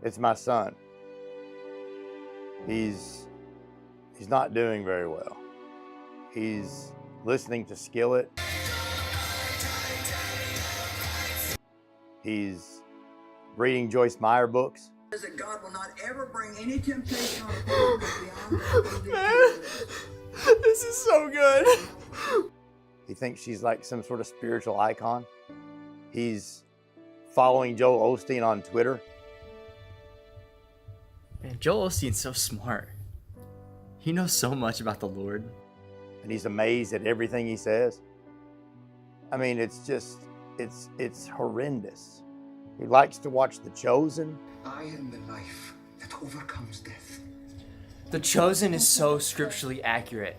It's my son. He's not doing very well. He's listening to Skillet. He's reading Joyce Meyer books. That God will not ever bring any temptation on a person beyond. This is so good. He thinks she's like some sort of spiritual icon. He's following Joel Osteen on Twitter. Man, Joel Osteen's so smart. He knows so much about the Lord. And he's amazed at everything he says. I mean, it's just, it's horrendous. He likes to watch The Chosen. I am the life that overcomes death. The Chosen is so scripturally accurate.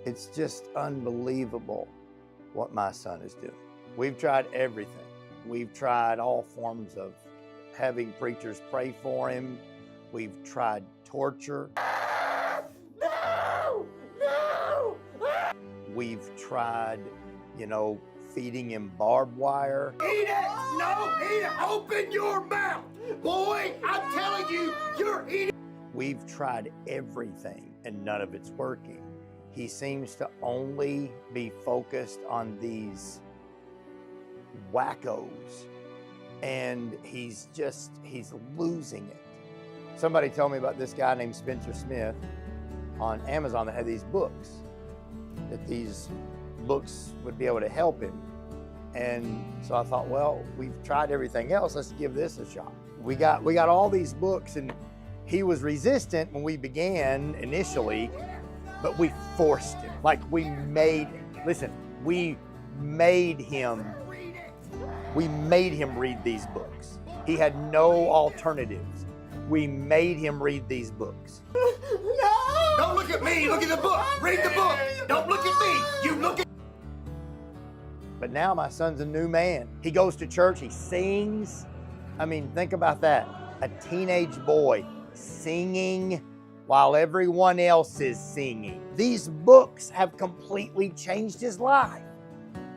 It's just unbelievable what my son is doing. We've tried everything. We've tried all forms of having preachers pray for him. We've tried torture. No! No! We've tried, feeding him barbed wire. Eat it! No, eat it! Open your mouth! Boy, I'm telling you, you're eating. We've tried everything and none of it's working. He seems to only be focused on these wackos, and he's losing it. Somebody told me about this guy named Spencer Smith on Amazon that had these books, that these books would be able to help him. And so I thought, well, we've tried everything else, let's give this a shot. We got all these books, and he was resistant when we began initially, but we forced him. Like we made him read these books. He had no alternatives. We made him read these books. No! Don't look at me, look at the book. Read the book. Don't look at me. You look at. But now my son's a new man. He goes to church, he sings. I mean, think about that. A teenage boy singing while everyone else is singing. These books have completely changed his life.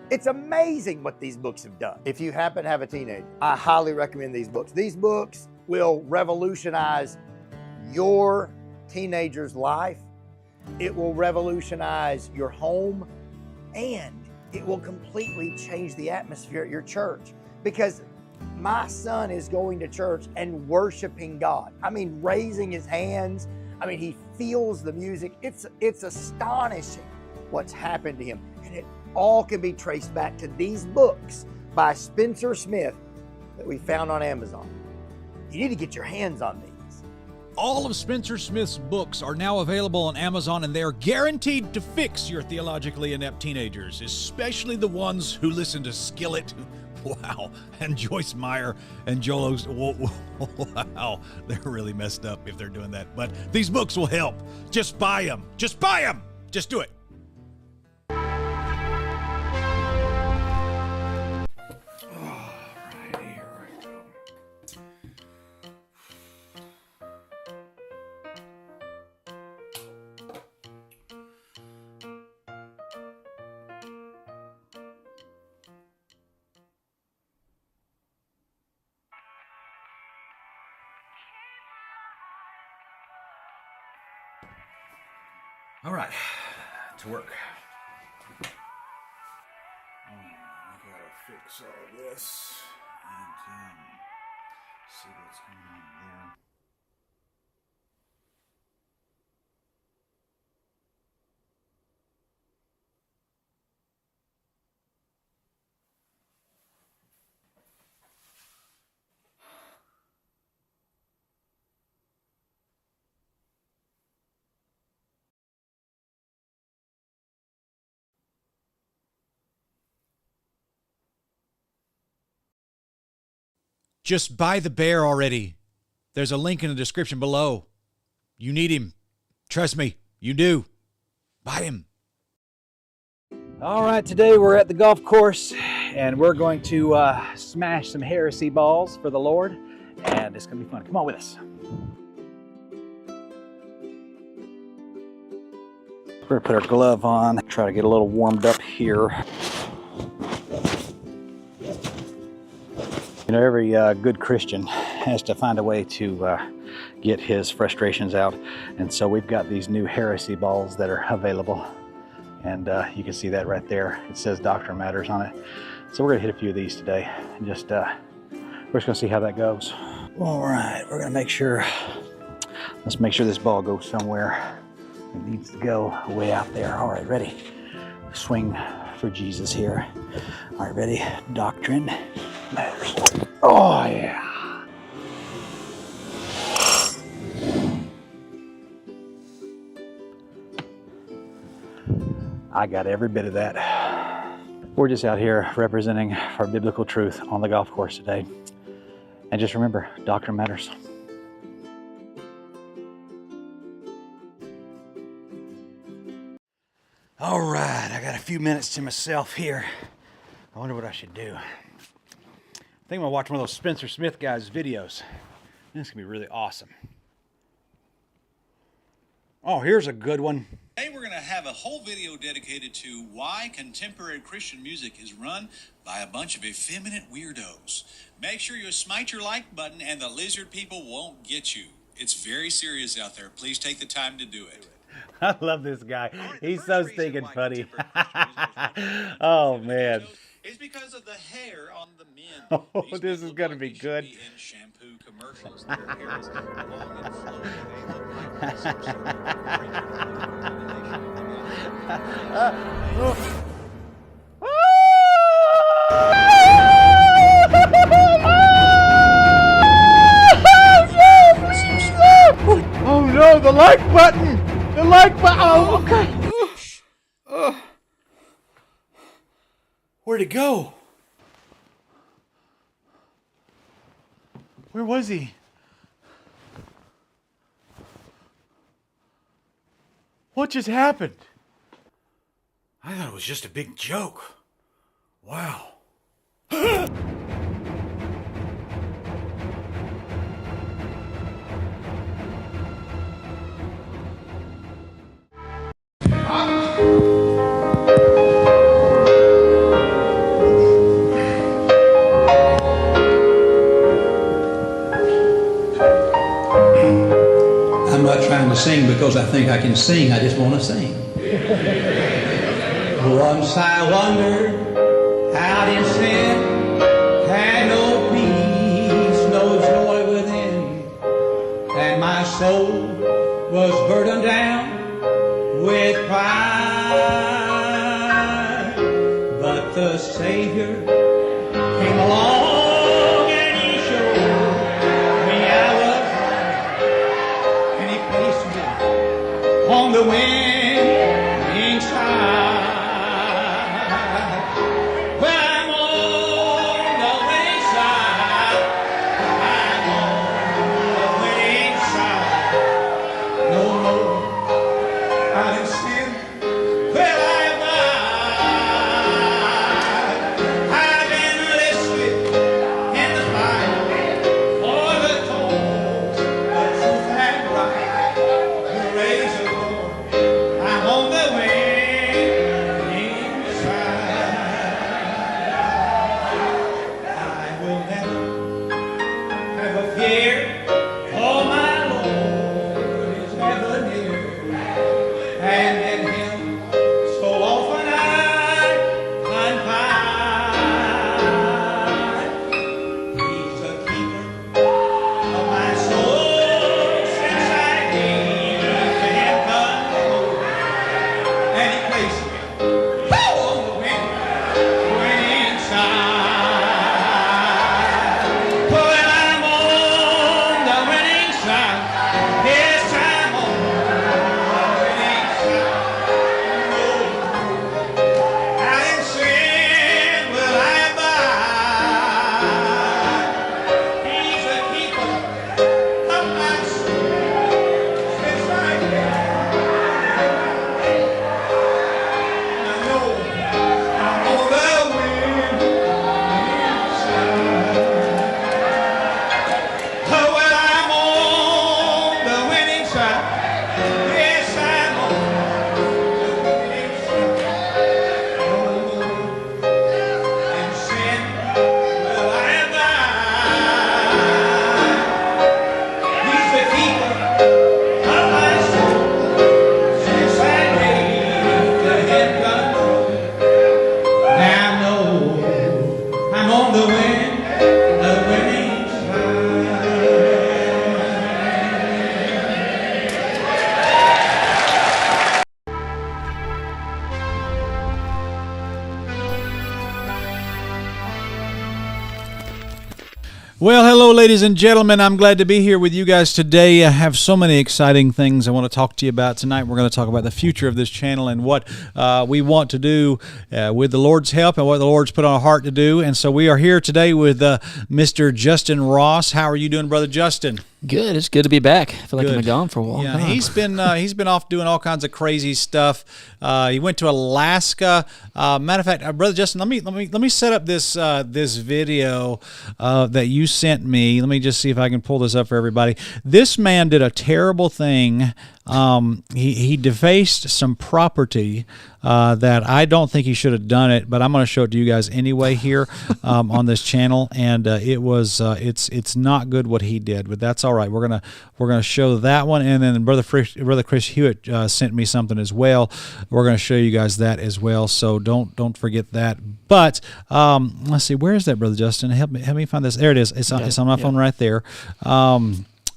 It's amazing what these books have done. If you happen to have a teenager, I highly recommend these books. These books will revolutionize your teenager's life. It will revolutionize your home, and it will completely change the atmosphere at your church, because my son is going to church and worshiping God. I mean, raising his hands. I mean, he feels the music. It's astonishing what's happened to him. And it all can be traced back to these books by Spencer Smith that we found on Amazon. You need to get your hands on these. All of Spencer Smith's books are now available on Amazon, and they are guaranteed to fix your theologically inept teenagers, especially the ones who listen to Skillet, wow, and Joyce Meyer and Joel Osteen. Wow, they're really messed up if they're doing that. But these books will help. Just buy them. Just buy them. Just do it. All right, to work. I gotta fix all this and see what's going on there. Just buy the bear already. There's a link in the description below. You need him. Trust me, you do. Buy him. All right, today we're at the golf course and we're going to smash some heresy balls for the Lord, and it's going to be fun. Come on with us. We're going to put our glove on, try to get a little warmed up here. You know, every good Christian has to find a way to get his frustrations out. And so we've got these new heresy balls that are available. And you can see that right there. It says Doctrine Matters on it. So we're gonna hit a few of these today. And just, we're just gonna see how that goes. All right, we're gonna make sure, let's make sure this ball goes somewhere. It needs to go way out there. All right, ready? Swing for Jesus here. All right, ready? Doctrine Matters. Oh, yeah. I got every bit of that. We're just out here representing our biblical truth on the golf course today. And just remember, Doctrine matters. All right, I got a few minutes to myself here. I wonder what I should do. I think I'm gonna watch one of those Spencer Smith guys' videos. This is gonna be really awesome. Oh, here's a good one. Today we're going to have a whole video dedicated to why contemporary Christian music is run by a bunch of effeminate weirdos. Make sure you smite your like button and the lizard people won't get you. It's very serious out there. Please take the time to do it. I love this guy. He's so stinking funny. Oh, man. It's because of the hair on the men. Oh, this is going to be good. In shampoo commercials. Their hair is long and flowy. They look like some sort of Oh no, the like button! The like button! Oh, okay. Where'd it go? Where was he? What just happened? I thought it was just a big joke. Wow. I'm not trying to sing because I think I can sing. I just want to sing. Once I wandered out in sin, had no peace, no joy within, and my soul was burdened down with pride. But the Savior came along and He showed me I was right, and He placed me on the winning side. Well, I'm on the winning side. I'm on the winning side. No more Well, hello, ladies and gentlemen. I'm glad to be here with you guys today. I have so many exciting things I want to talk to you about tonight. We're going to talk about the future of this channel and what we want to do with the Lord's help and what the Lord's put on our heart to do. And so we are here today with Mr. Justin Ross. How are you doing, Brother Justin? Good. It's good to be back. I feel like Good. I've been gone for a while. Yeah, he's been off doing all kinds of crazy stuff. He went to Alaska. Matter of fact, Brother Justin, let me set up this this video that you sent me. Let me just see if I can pull this up for everybody. This man did a terrible thing. He defaced some property that I don't think he should have done it, but I'm going to show it to you guys anyway here on this channel. And it's not good what he did, but that's all right. We're gonna show that one, and then Brother Chris Hewitt sent me something as well. We're gonna show you guys that as well. So don't forget that. But let's see, where is that, Brother Justin? Help me find this. There it is. It's on my phone right there.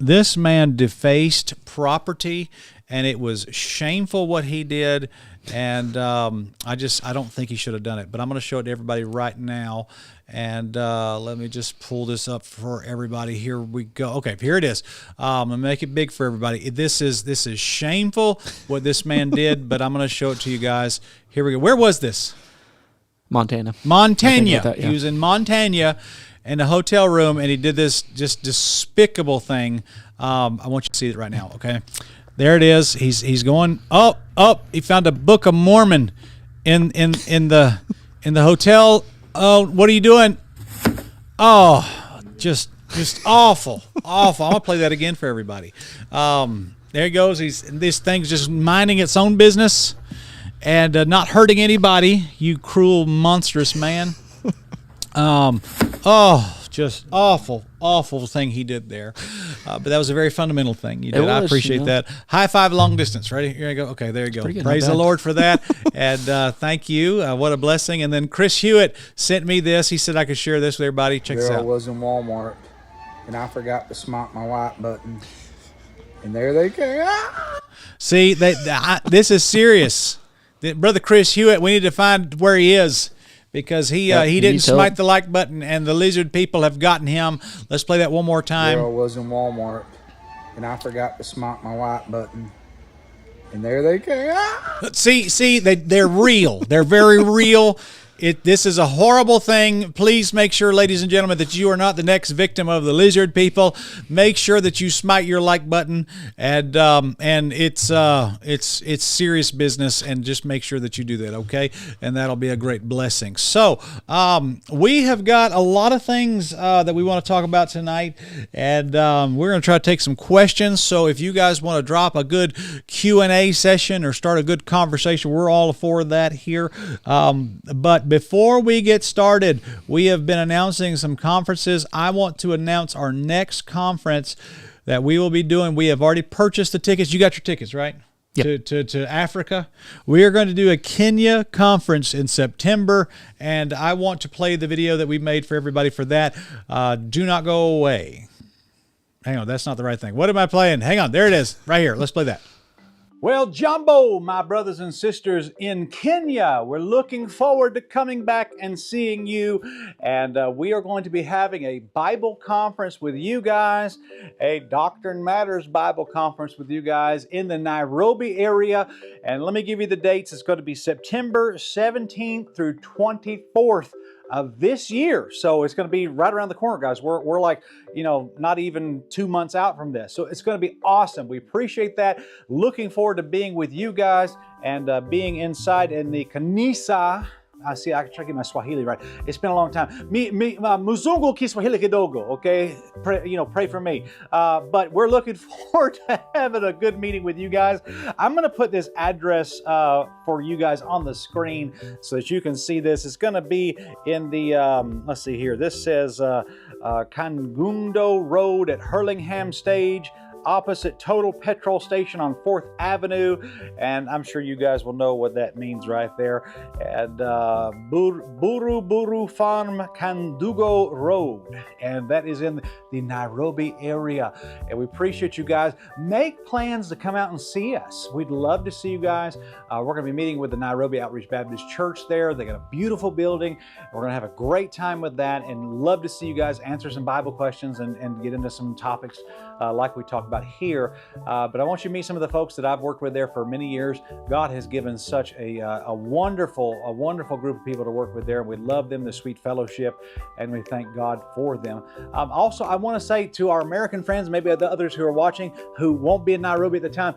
This man defaced property, and it was shameful what he did, and I don't think he should have done it. But I'm going to show it to everybody right now, and let me just pull this up for everybody. Here we go. Okay, here it is. I'm going to make it big for everybody. This is shameful what this man did, but I'm going to show it to you guys. Here we go. Where was this? Montana. He was in Montana in a hotel room, and he did this just despicable thing. I want you to see it right now, okay? There it is. He's going up. He found a Book of Mormon in the hotel. Oh, what are you doing? Oh, just awful. I'm gonna play that again for everybody. There he goes. This thing's just minding its own business and not hurting anybody. You cruel, monstrous man. Just awful thing he did there. But that was a very fundamental thing you did. I appreciate that. High five long distance. Ready? Here I go. Okay, there you go. Praise the Lord for that. And thank you. What a blessing. And then Chris Hewitt sent me this. He said I could share this with everybody. Check this out. I was in Walmart, and I forgot to smite my white button. And there they came. See, this is serious. Brother Chris Hewitt, we need to find where he is, because he didn't smite the like button, and the lizard people have gotten him. Let's play that one more time. I was in Walmart, and I forgot to smite my white button. And there they came. See, they're real. They're very real. This is a horrible thing. Please make sure, ladies and gentlemen, that you are not the next victim of the lizard people. Make sure that you smite your like button, and it's serious business, and just make sure that you do that, okay? And that'll be a great blessing. So we have got a lot of things that we want to talk about tonight, and we're going to try to take some questions. So if you guys want to drop a good Q&A session or start a good conversation, we're all for that here. But before we get started, we have been announcing some conferences. I want to announce our next conference that we will be doing. We have already purchased the tickets. You got your tickets, right? Yep. To Africa. We are going to do a Kenya conference in September, and I want to play the video that we made for everybody for that. Do not go away. Hang on, that's not the right thing. What am I playing? Hang on, there it is, right here. Let's play that. Well, Jumbo, my brothers and sisters in Kenya, we're looking forward to coming back and seeing you. And we are going to be having a Bible conference with you guys, a Doctrine Matters Bible conference with you guys in the Nairobi area. And let me give you the dates. It's going to be September 17th through 24th of this year. So it's going to be right around the corner, guys. We're like, not even 2 months out from this. So it's going to be awesome. We appreciate that. Looking forward to being with you guys and being inside in the kanisa. I can try to get my Swahili right. It's been a long time. Muzungu Kiswahili kidogo, okay? Pray for me. But we're looking forward to having a good meeting with you guys. I'm going to put this address for you guys on the screen so that you can see this. It's going to be in the, let's see here. This says Kangundo Road at Hurlingham Stage. opposite Total Petrol Station on 4th Avenue. And I'm sure you guys will know what that means right there. And Buru Buru Farm Kandugo Road. And that is in the Nairobi area. And we appreciate you guys. Make plans to come out and see us. We'd love to see you guys. We're going to be meeting with the Nairobi Outreach Baptist Church there. They got a beautiful building. We're going to have a great time with that, and love to see you guys answer some Bible questions and get into some topics like we talked about here. But I want you to meet some of the folks that I've worked with there for many years. God has given such a wonderful group of people to work with there. We love them, the sweet fellowship, and we thank God for them. Also, I want to say to our American friends, maybe the others who are watching who won't be in Nairobi at the time,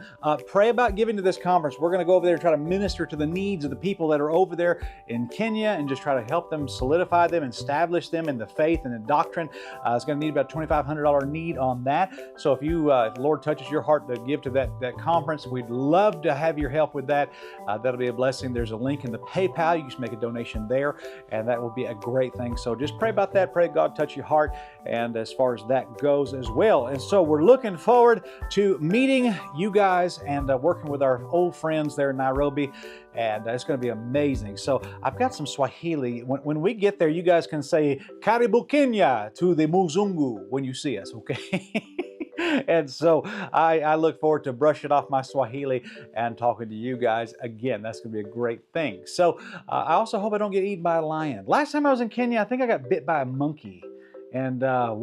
pray about giving to this conference. We're going to go over there and try to minister to the needs of the people that are over there in Kenya and just try to help them solidify them, establish them in the faith and the doctrine. It's going to need about $2,500 need on that. So if the Lord touches your heart to give to that conference, we'd love to have your help with that. That'll be a blessing. There's a link in the PayPal. You can just make a donation there, and that will be a great thing. So just pray about that. Pray God touch your heart, and as far as that goes as well. And so we're looking forward to meeting you guys and working with our old friends there in Nairobi, and it's going to be amazing. So I've got some Swahili. When we get there, you guys can say Karibu Kenya to the Muzungu when you see us, okay? And so I look forward to brushing off my Swahili and talking to you guys again. That's going to be a great thing. So I also hope I don't get eaten by a lion. Last time I was in Kenya, I think I got bit by a monkey, and that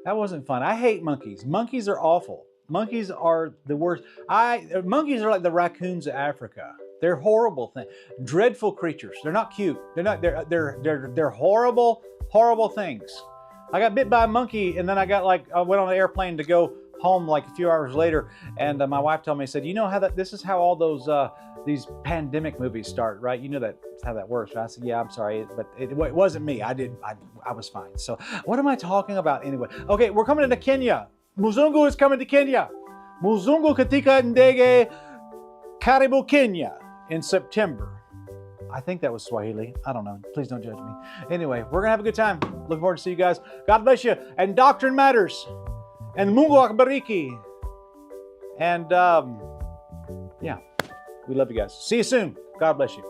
wasn't fun. I hate monkeys. Monkeys are awful. Monkeys are the worst. Monkeys are like the raccoons of Africa. They're horrible things, dreadful creatures. They're not cute. They're horrible, horrible things. I got bit by a monkey, and then I went on an airplane to go home like a few hours later, and my wife told me, said, you know how this is how all those these pandemic movies start, right? You know that's how that works. Right? I said, yeah, I'm sorry, but it wasn't me. I was fine. So what am I talking about anyway? Okay, we're coming to Kenya. Muzungu is coming to Kenya. Muzungu katika ndege karibu Kenya in September. I think that was Swahili. I don't know. Please don't judge me. Anyway, we're going to have a good time. Looking forward to see you guys. God bless you. And Doctrine matters. And Mungu akubariki. And yeah, we love you guys. See you soon. God bless you.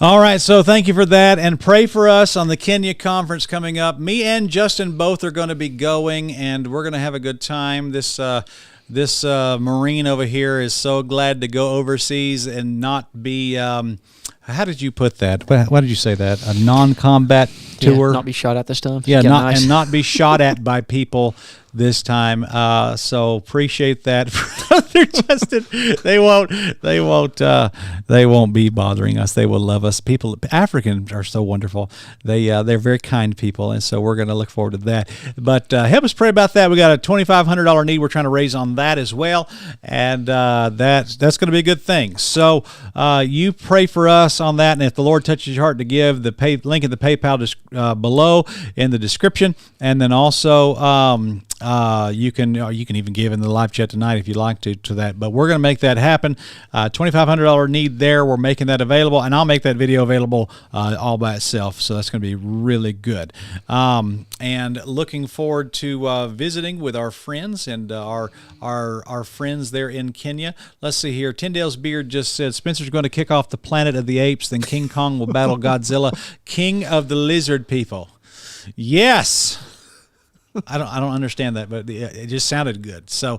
All right, so thank you for that, and pray for us on the Kenya conference coming up. Me and Justin both are going to be going, and we're going to have a good time. This Marine over here is so glad to go overseas and not be, how did you put that? Why did you say that? A non-combat tour? Yeah, not be shot at this time. Yeah, and not be shot at by people this time. So appreciate that. Justin, they won't be bothering us. They will love us. Africans are so wonderful. They're very kind people, and so we're going to look forward to that. But help us pray about that. We got a $2,500 need we're trying to raise on that as well, and that's going to be a good thing. So you pray for us on that, and if the Lord touches your heart to give, the link in the PayPal below in the description, and then also you can even give in the live chat tonight if you'd like to that. But we're going to make that happen. $2,500 need there. We're making that available, and I'll make that video available all by itself. So that's going to be really good. And looking forward to visiting with our friends and our friends there in Kenya. Let's see here. Tyndale's Beard just said Spencer's going to kick off the Planet of the Apes, then King Kong will battle Godzilla, King of the Lizard People. Yes. I don't understand that, but it just sounded good. So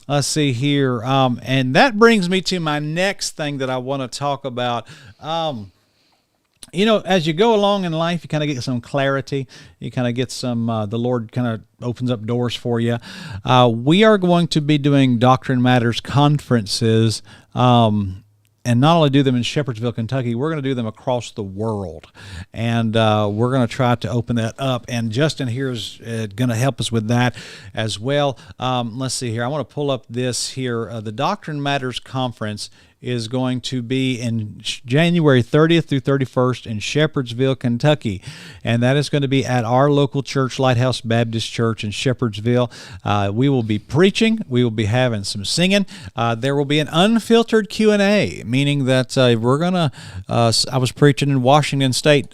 let's see here. And that brings me to my next thing that I want to talk about. As you go along in life, you kind of get some clarity. You kind of get some, the Lord kind of opens up doors for you. We are going to be doing Doctrine Matters conferences and not only do them in Shepherdsville, Kentucky, we're going to do them across the world. And we're going to try to open that up. And Justin here is going to help us with that as well. Let's see here. I want to pull up this here. The Doctrine Matters Conference is going to be in January 30th through 31st in Shepherdsville, Kentucky. And that is going to be at our local church, Lighthouse Baptist Church in Shepherdsville. We will be preaching. We will be having some singing. There will be an unfiltered Q&A, meaning that we're going to, I was preaching in Washington State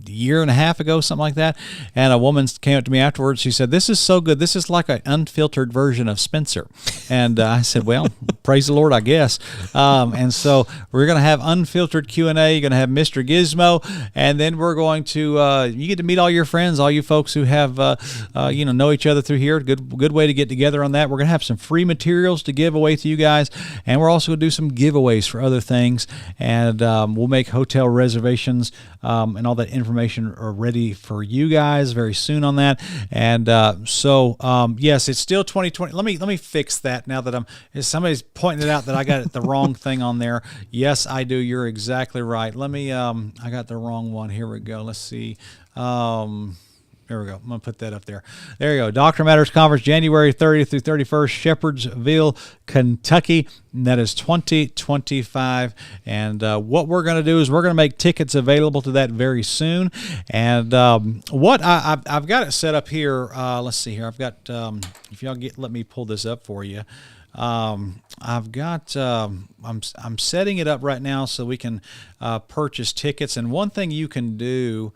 year and a half ago, something like that, and a woman came up to me afterwards. She said, "This is so good. This is like an unfiltered version of Spencer." And I said, "Well, praise the Lord, I guess." And so we're going to have unfiltered Q&A. You're going to have Mr. Gizmo, and then we're going to you get to meet all your friends, all you folks who have know each other through here. Good way to get together on that. We're going to have some free materials to give away to you guys, and we're also going to do some giveaways for other things, and we'll make hotel reservations and all that information are ready for you guys very soon on that. And yes, it's still 2020. Let me fix that now that somebody's pointing it out that I got the wrong thing on there. Yes, I do. You're exactly right. Let me I got the wrong one. Here we go. Let's see. There we go. I'm going to put that up there. There you go. Doctrine Matters Conference, January 30th through 31st, Shepherdsville, Kentucky. And that is 2025. And what we're going to do is we're going to make tickets available to that very soon. And what I've got it set up here. Let's see here. I've got, if y'all let me pull this up for you. I've got, I'm setting it up right now so we can purchase tickets. And one thing you can do,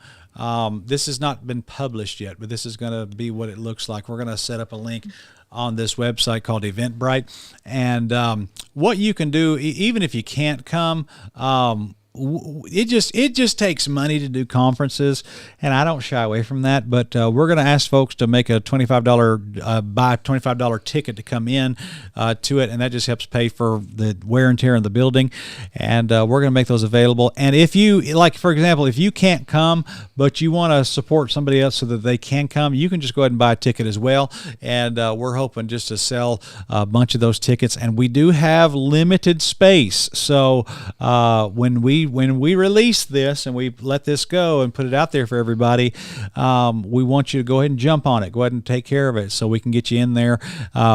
this has not been published yet, but this is going to be what it looks like. We're going to set up a link on this website called Eventbrite. And what you can do, even if you can't come, it just takes money to do conferences, and I don't shy away from that. But we're going to ask folks to make a $25 buy a $25 ticket to come in to it, and that just helps pay for the wear and tear in the building. And we're going to make those available. And if you, like for example, if you can't come but you want to support somebody else so that they can come, you can just go ahead and buy a ticket as well. And we're hoping just to sell a bunch of those tickets. And we do have limited space, so when we release this and we let this go and put it out there for everybody, we want you to go ahead and jump on it. Go ahead and take care of it so we can get you in there.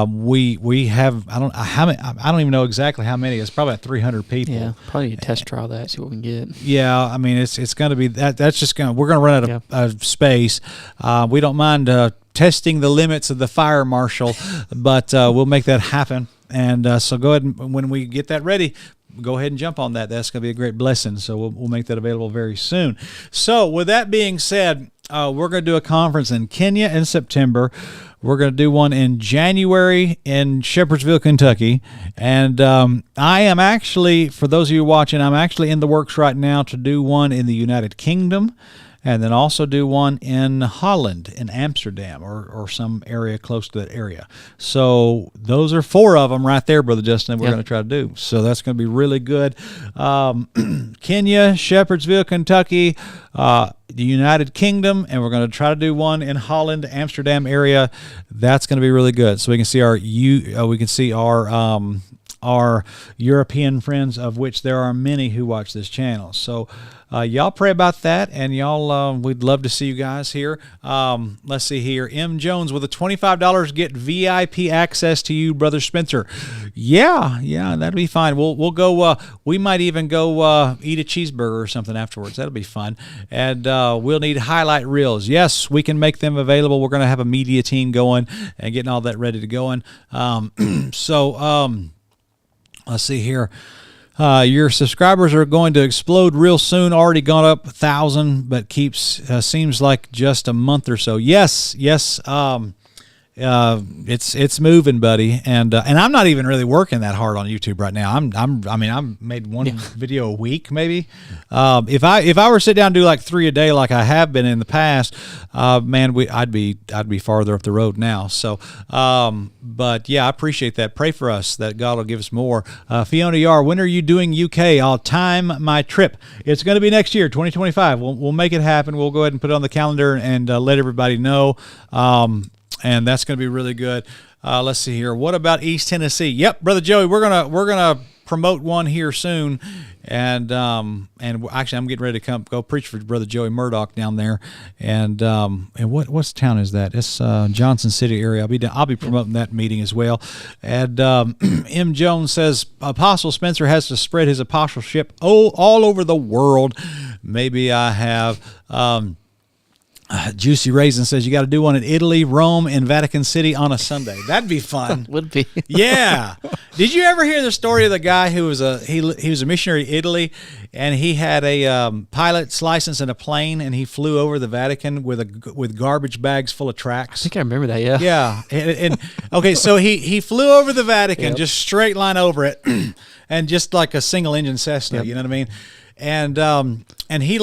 We have I don't even know exactly how many. It's probably about 300 people. Yeah, probably need to test trial that, see what we can get. Yeah, I mean it's going to be that's just going to, we're going to run out of space. We don't mind testing the limits of the fire marshal, but we'll make that happen. And so go ahead and when we get that ready, go ahead and jump on that. That's going to be a great blessing. So we'll make that available very soon. So with that being said, we're going to do a conference in Kenya in September. We're going to do one in January in Shepherdsville, Kentucky. And I am actually, for those of you watching, I'm actually in the works right now to do one in the United Kingdom, and then also do one in Holland, in Amsterdam, or some area close to that area. So those are 4 of them right there, Brother Justin, that we're going to try to do. So that's going to be really good. Kenya, Shepherdsville, Kentucky, the United Kingdom, and we're going to try to do one in Holland, Amsterdam area. That's going to be really good. So we can see our European friends, of which there are many who watch this channel. So y'all pray about that, and y'all, we'd love to see you guys here. Let's see here. M. Jones with a $25 get VIP access to you, Brother Spencer. Yeah, that'd be fine. We'll go. We might even go eat a cheeseburger or something afterwards. That'll be fun. And we'll need highlight reels. Yes, we can make them available. We're going to have a media team going and getting all that ready to go. Let's see here. Your subscribers are going to explode real soon. Already gone up 1,000, but seems like just a month or so. Yes. It's moving, buddy, and I'm not even really working that hard on YouTube right now. I've made one video a week, maybe. If I were to sit down and do like 3 a day, like I have been in the past, man, I'd be farther up the road now. So, but yeah, I appreciate that. Pray for us that God will give us more. Fiona Yar, when are you doing UK? I'll time my trip. It's going to be next year, 2025. We'll make it happen. We'll go ahead and put it on the calendar and let everybody know. And that's going to be really good. Let's see here. What about East Tennessee? Yep, Brother Joey, we're gonna promote one here soon, and actually I'm getting ready to go preach for Brother Joey Murdoch down there, and what's town is that? It's Johnson City area. I'll be promoting that meeting as well. And M. Jones says Apostle Spencer has to spread his apostleship all over the world. Maybe I have. Juicy Raisin says you got to do one in Italy, Rome, and Vatican City on a Sunday. That'd be fun. Would be. Yeah. Did you ever hear the story of the guy who was he was a missionary to Italy, and he had a pilot's license in a plane, and he flew over the Vatican with garbage bags full of tracts? I think I remember that. Yeah. Yeah. And okay, so he flew over the Vatican, just straight line over it, and just like a single engine Cessna. You know what I mean? And he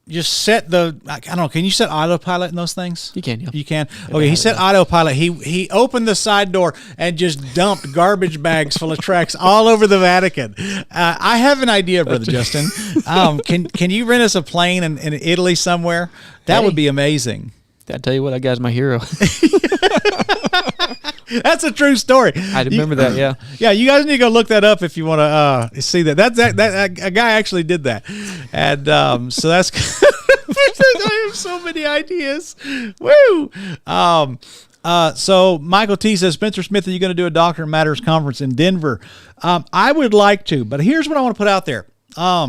just set the, I don't know, can you set autopilot in those things? You can, yeah. You can? Okay, he set autopilot. He opened the side door and just dumped garbage bags full of tracts all over the Vatican. I have an idea, Brother Justin. Can you rent us a plane in Italy somewhere? That would be amazing. I tell you what, that guy's my hero. That's a true story. I remember that, yeah. Yeah, you guys need to go look that up if you want to see that. That a guy actually did that. And so that's I have so many ideas. Woo! So Michael T says, Spencer Smith, are you going to do a Doctrine Matters conference in Denver? I would like to, but here's what I want to put out there. I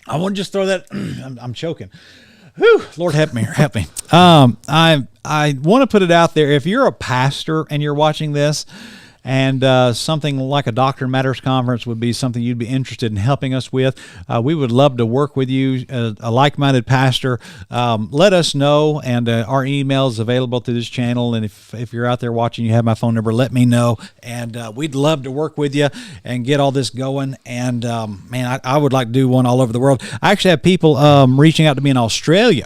want to just throw that. I'm choking. Whew, Lord help me. I want to put it out there. If you're a pastor and you're watching this, and something like a Doctrine Matters conference would be something you'd be interested in helping us with, we would love to work with you, a like-minded pastor. Let us know, and our email is available through this channel, and if you're out there watching, you have my phone number, let me know, and we'd love to work with you and get all this going. And man, I would like to do one all over the world. I actually have people reaching out to me in Australia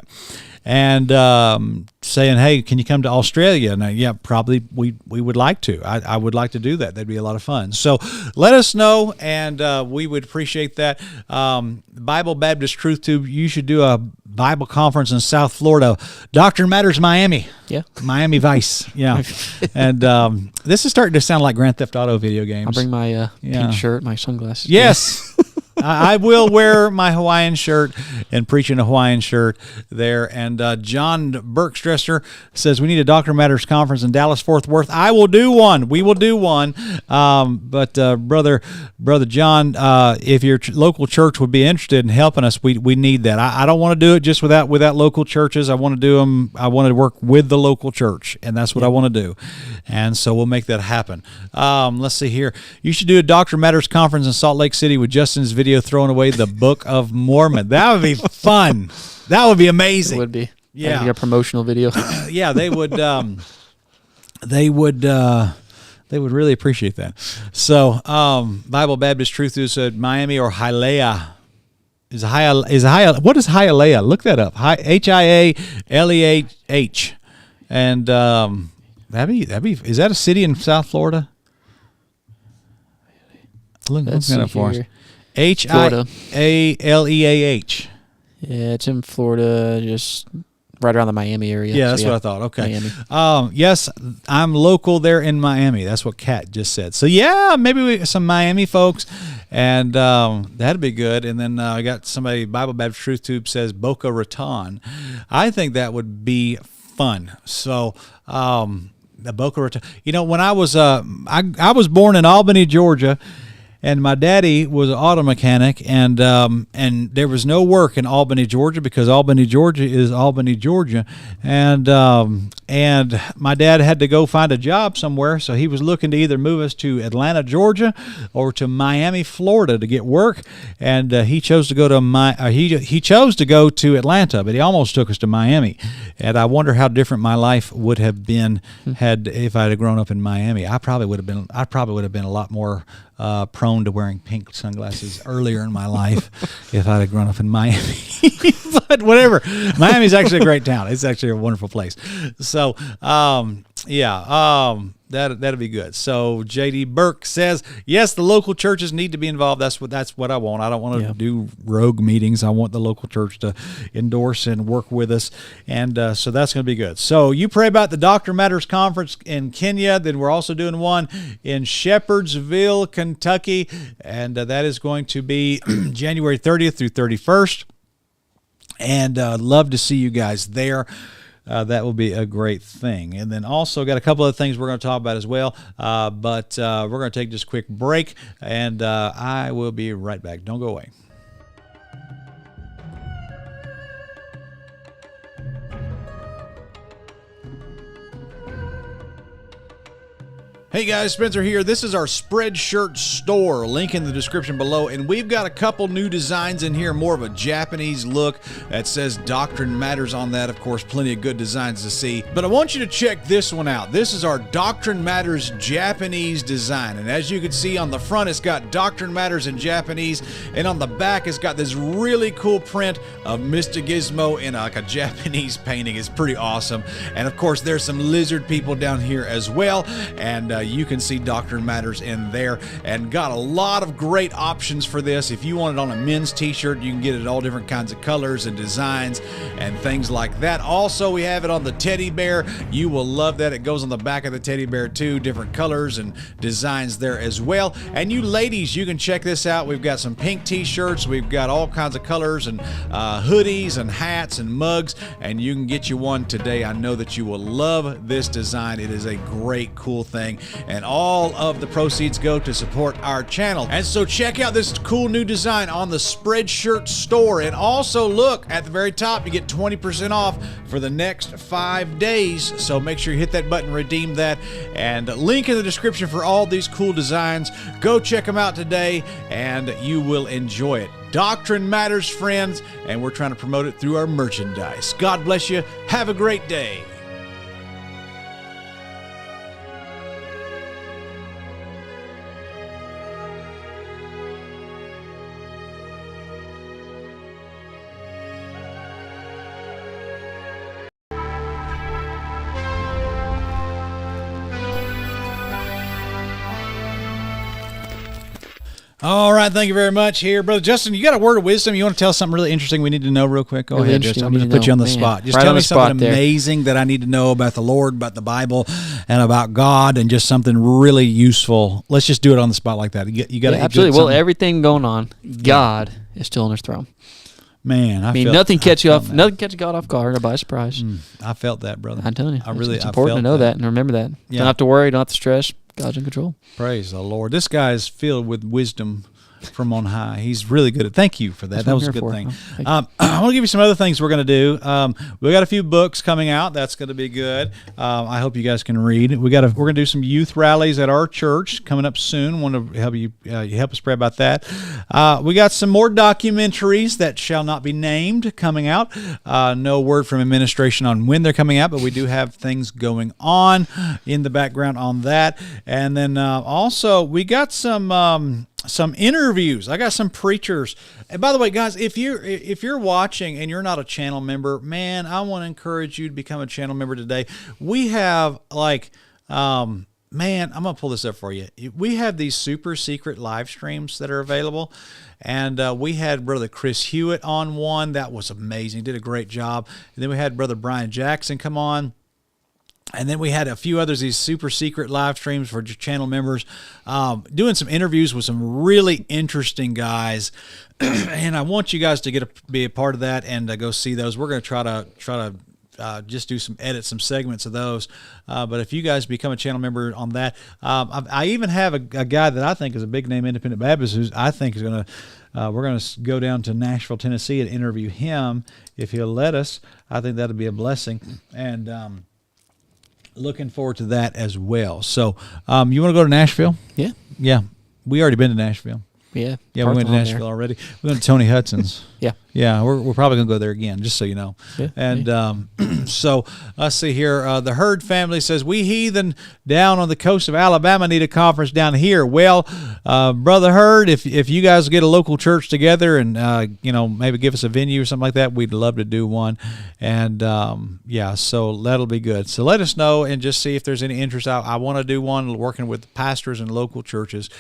and saying, hey, can you come to Australia? And yeah, probably we would like to. I would like to do that. That'd be a lot of fun. So let us know, and we would appreciate that. Bible Baptist Truth Tube, you should do a Bible conference in South Florida. Doctrine Matters Miami. Yeah. Miami Vice. Yeah. And this is starting to sound like Grand Theft Auto video games. I'll bring my pink shirt, my sunglasses. Yes. I will wear my Hawaiian shirt and preach in a Hawaiian shirt there. And John Berkstresser says, we need a Doctrine Matters conference in Dallas, Fort Worth. I will do one. We will do one. But Brother John, if your local church would be interested in helping us, we need that. I don't want to do it just without local churches. I want to do them. I want to work with the local church, and that's what I want to do. And so we'll make that happen. Let's see here. You should do a Doctrine Matters conference in Salt Lake City with Justin's video throwing away the Book of Mormon. That would be fun. That would be amazing. It would be. Yeah. Like a promotional video. Yeah, they would. They would really appreciate that. So, Bible Baptist Truth said Miami or Hialeah. What is Hialeah? Look that up. Hialeah. And that'd be. Is that a city in South Florida? Look that up for us. Hialeah. Yeah, it's in Florida, just right around the Miami area. Yeah, that's what I thought. Okay. Yes, I'm local there in Miami. That's what Kat just said. So yeah, maybe some Miami folks, and that'd be good. And then I got somebody, Bible Baptist Truth Tube says Boca Raton. I think that would be fun. So the Boca Raton. You know, when I was born in Albany, Georgia. And my daddy was an auto mechanic, and there was no work in Albany, Georgia, because Albany, Georgia is Albany, Georgia, and my dad had to go find a job somewhere, so he was looking to either move us to Atlanta, Georgia, or to Miami, Florida, to get work, and he chose to go to he chose to go to Atlanta, but he almost took us to Miami, and I wonder how different my life would have been if I had grown up in Miami. I probably would have been a lot more prone to wearing pink sunglasses earlier in my life if I'd have grown up in Miami. But whatever. Miami's actually a great town. It's actually a wonderful place. So, That'll be good. So J.D. Burke says, yes, the local churches need to be involved. That's what I want. I don't want to do rogue meetings. I want the local church to endorse and work with us. And so that's going to be good. So you pray about the Doctrine Matters Conference in Kenya. Then we're also doing one in Shepherdsville, Kentucky. And that is going to be January 30th through 31st. And love to see you guys there. That will be a great thing. And then also got a couple of things we're going to talk about as well. But we're going to take just a quick break, and I will be right back. Don't go away. Hey guys, Spencer here. This is our Spreadshirt store, link in the description below, and we've got a couple new designs in here, more of a Japanese look that says Doctrine Matters on that. Of course, plenty of good designs to see, but I want you to check this one out. This is our Doctrine Matters Japanese design, and as you can see on the front, it's got Doctrine Matters in Japanese, and on the back, it's got this really cool print of Mr. Gizmo in like a Japanese painting. It's pretty awesome, and of course, there's some lizard people down here as well, and you can see Doctrine Matters in there, and got a lot of great options for this. If you want it on a men's t-shirt, you can get it all different kinds of colors and designs and things like that. Also, we have it on the teddy bear. You will love that. It goes on the back of the teddy bear too, different colors and designs there as well. And you ladies, you can check this out. We've got some pink t-shirts. We've got all kinds of colors and hoodies and hats and mugs, and you can get you one today. I know that you will love this design. It is a great, cool thing. And all of the proceeds go to support our channel. And so check out this cool new design on the Spreadshirt store. And also look at the very top, you get 20% off for the next 5 days. So make sure you hit that button, redeem that, and link in the description for all these cool designs. Go check them out today and you will enjoy it. Doctrine Matters, friends, and we're trying to promote it through our merchandise. God bless you. Have a great day. All right, thank you very much here. Brother Justin, you got a word of wisdom? You want to tell us something really interesting we need to know real quick? Go ahead, Justin. I'm going to put you on the spot. Just tell me something amazing that I need to know about the Lord, about the Bible, and about God, and just something really useful. Let's just do it on the spot like that. You got to absolutely. Well, everything going on, God is still on his throne. Man, I mean, nothing catch you off. Nothing catch God off guard or by surprise. I felt that, brother. I'm telling you, it's I important to know that and remember that. Yeah. Don't have to worry. Don't have to stress. God's in control. Praise the Lord. This guy is filled with wisdom from on high. He's really good at. Thank you for that. That was a good thing. I want to give you some other things we're going to do. We got a few books coming out. That's going to be good. I hope you guys can read. We're going to do some youth rallies at our church coming up soon. Want to help you help us pray about that. We got some more documentaries that shall not be named coming out. No word from administration on when they're coming out, but we do have things going on in the background on that. And then also we got some interviews. I got some preachers. And by the way, guys, if you're watching and you're not a channel member, man, I want to encourage you to become a channel member today. We have man, I'm going to pull this up for you. We have these super secret live streams that are available. And we had Brother Chris Hewitt on one. That was amazing. He did a great job. And then we had Brother Brian Jackson come on. And then we had a few others, these super secret live streams for channel members, doing some interviews with some really interesting guys. And I want you guys to be a part of that and go see those. We're going to try to just do some segments of those. But if you guys become a channel member on that, I even have a guy that I think is a big name independent Baptist who I think is going to, we're going to go down to Nashville, Tennessee and interview him if he'll let us. I think that'll be a blessing. And, looking forward to that as well. So, you want to go to Nashville? Yeah. Yeah. We already been to Nashville. Yeah. Yeah, we went to Nashville already. We went to Tony Hudson's. Yeah. Yeah, we're probably going to go there again, just so you know. Yeah, And so let's see here. The Herd family says, we heathen down on the coast of Alabama need a conference down here. Well, Brother Herd, if you guys get a local church together and, maybe give us a venue or something like that, we'd love to do one. And, so that'll be good. So let us know and just see if there's any interest. I want to do one working with pastors and local churches.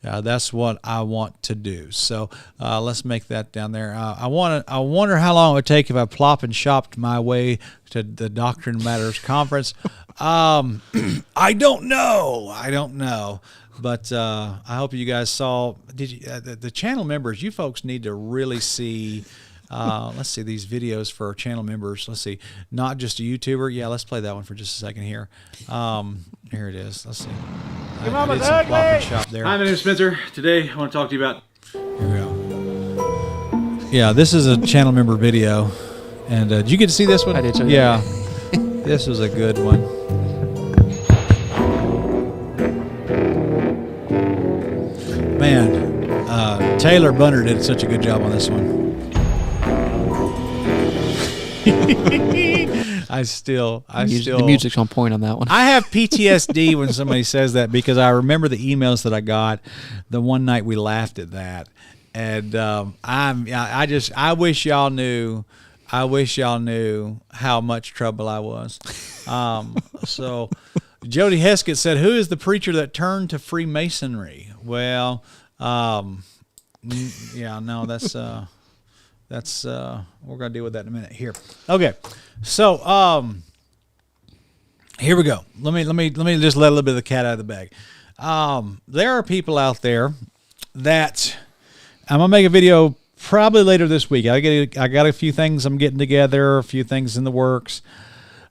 That's what I want to do. So let's make that down there. I wonder how long it would take if I plop and shopped my way to the Doctrine Matters conference. I don't know. But I hope you guys saw. Did you, the channel members? You folks need to really see. Let's see these videos for our channel members. Let's see, not just a YouTuber. Yeah, let's play that one for just a second here. Here it is. Let's see. Your mama's ugly. Shop there. Hi, my name is Spencer. Today I want to talk to you about. Here we go. Yeah, this is a channel member video, and did you get to see this one? I did too. Yeah, this was a good one. Man, Taylor Bunner did such a good job on this one. The music's on point on that one. I have PTSD when somebody says that because I remember the emails that I got the one night we laughed at that, and I wish y'all knew. I wish y'all knew how much trouble I was. So Jody Heskett said, "Who is the preacher that turned to Freemasonry?" Well, that's we're gonna deal with that in a minute here. Okay, so here we go. Let me just let a little bit of the cat out of the bag. There are people out there that I'm gonna make a video probably later this week. I got a few things I'm getting together, a few things in the works.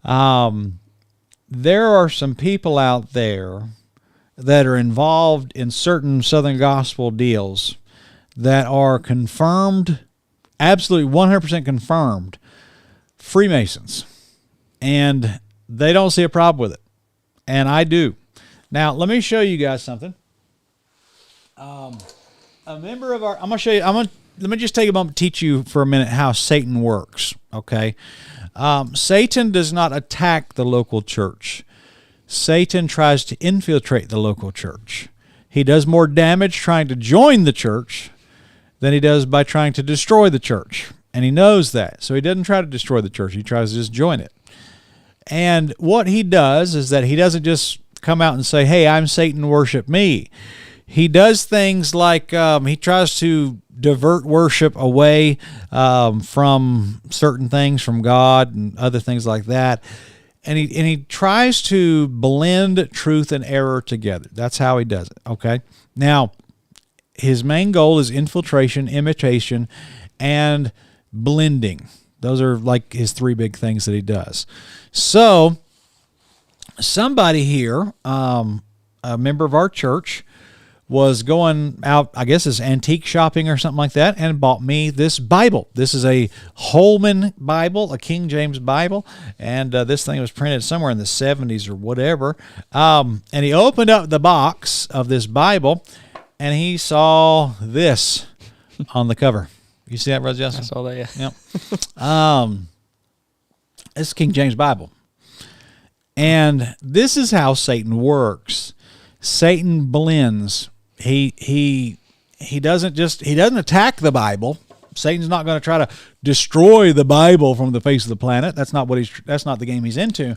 There are some people out there that are involved in certain Southern Gospel deals that are confirmed. Absolutely 100% confirmed Freemasons, and they don't see a problem with it, and I do. Now let me show you guys something. A member of our, I'm gonna show you. Let me just take a moment to teach you for a minute how Satan works. Okay, Satan does not attack the local church. Satan tries to infiltrate the local church. He does more damage trying to join the church than he does by trying to destroy the church. And he knows that. So he doesn't try to destroy the church. He tries to just join it. And what he does is that he doesn't just come out and say, hey, I'm Satan, worship me. He does things like he tries to divert worship away from certain things, from God and other things like that. And he tries to blend truth and error together. That's how he does it, okay? Now, his main goal is infiltration, imitation, and blending. Those are like his three big things that he does. So, somebody here, a member of our church, was going out, I guess it's antique shopping or something like that, and bought me this Bible. This is a Holman Bible, a King James Bible, and this thing was printed somewhere in the 70s or whatever. And he opened up the box of this Bible, and he saw this on the cover. You see that, Brother Justin? I saw that, yeah. Yep. It's King James Bible. And this is how Satan works. Satan blends. He doesn't attack the Bible. Satan's not going to try to destroy the Bible from the face of the planet. That's not the game he's into.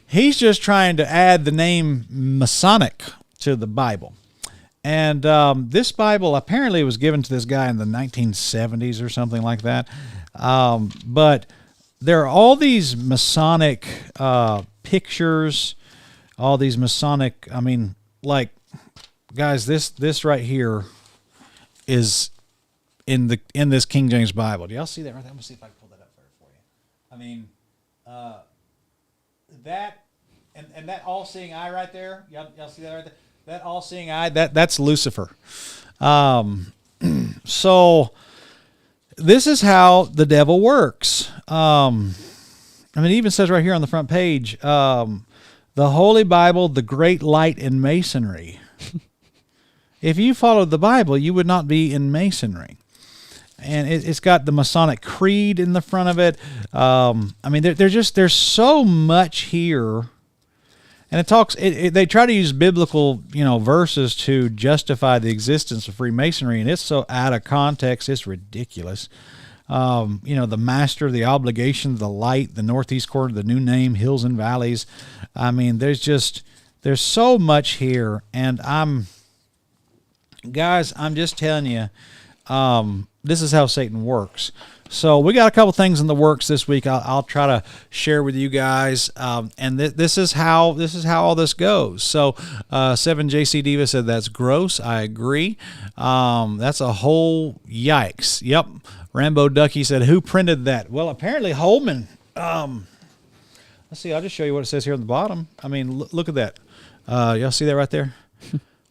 He's just trying to add the name Masonic to the Bible. And this Bible apparently was given to this guy in the 1970s or something like that. But there are all these Masonic pictures, all these Masonic, like, guys, this right here is in this King James Bible. Do y'all see that right there? I'm gonna see if I can pull that up for you. That and that all-seeing eye right there. Y'all see that right there? That all-seeing eye. That's Lucifer. So this is how the devil works. It even says right here on the front page, the Holy Bible, the Great Light in Masonry. if you followed the Bible, you would not be in Masonry. And it's got the Masonic creed in the front of it. I mean, there's so much here. And it talks. They try to use biblical, verses to justify the existence of Freemasonry, and it's so out of context, it's ridiculous. The master, the obligation, the light, the northeast corner, the new name, hills and valleys. I mean, there's so much here, and I'm just telling you, this is how Satan works. So we got a couple things in the works this week. I'll try to share with you guys, and this is how all this goes. So 7JC Diva said that's gross. I agree. That's a whole yikes. Yep. Rambo Ducky said, who printed that? Well, apparently Holman. Let's see. I'll just show you what it says here on the bottom. I mean, look at that. Y'all see that right there?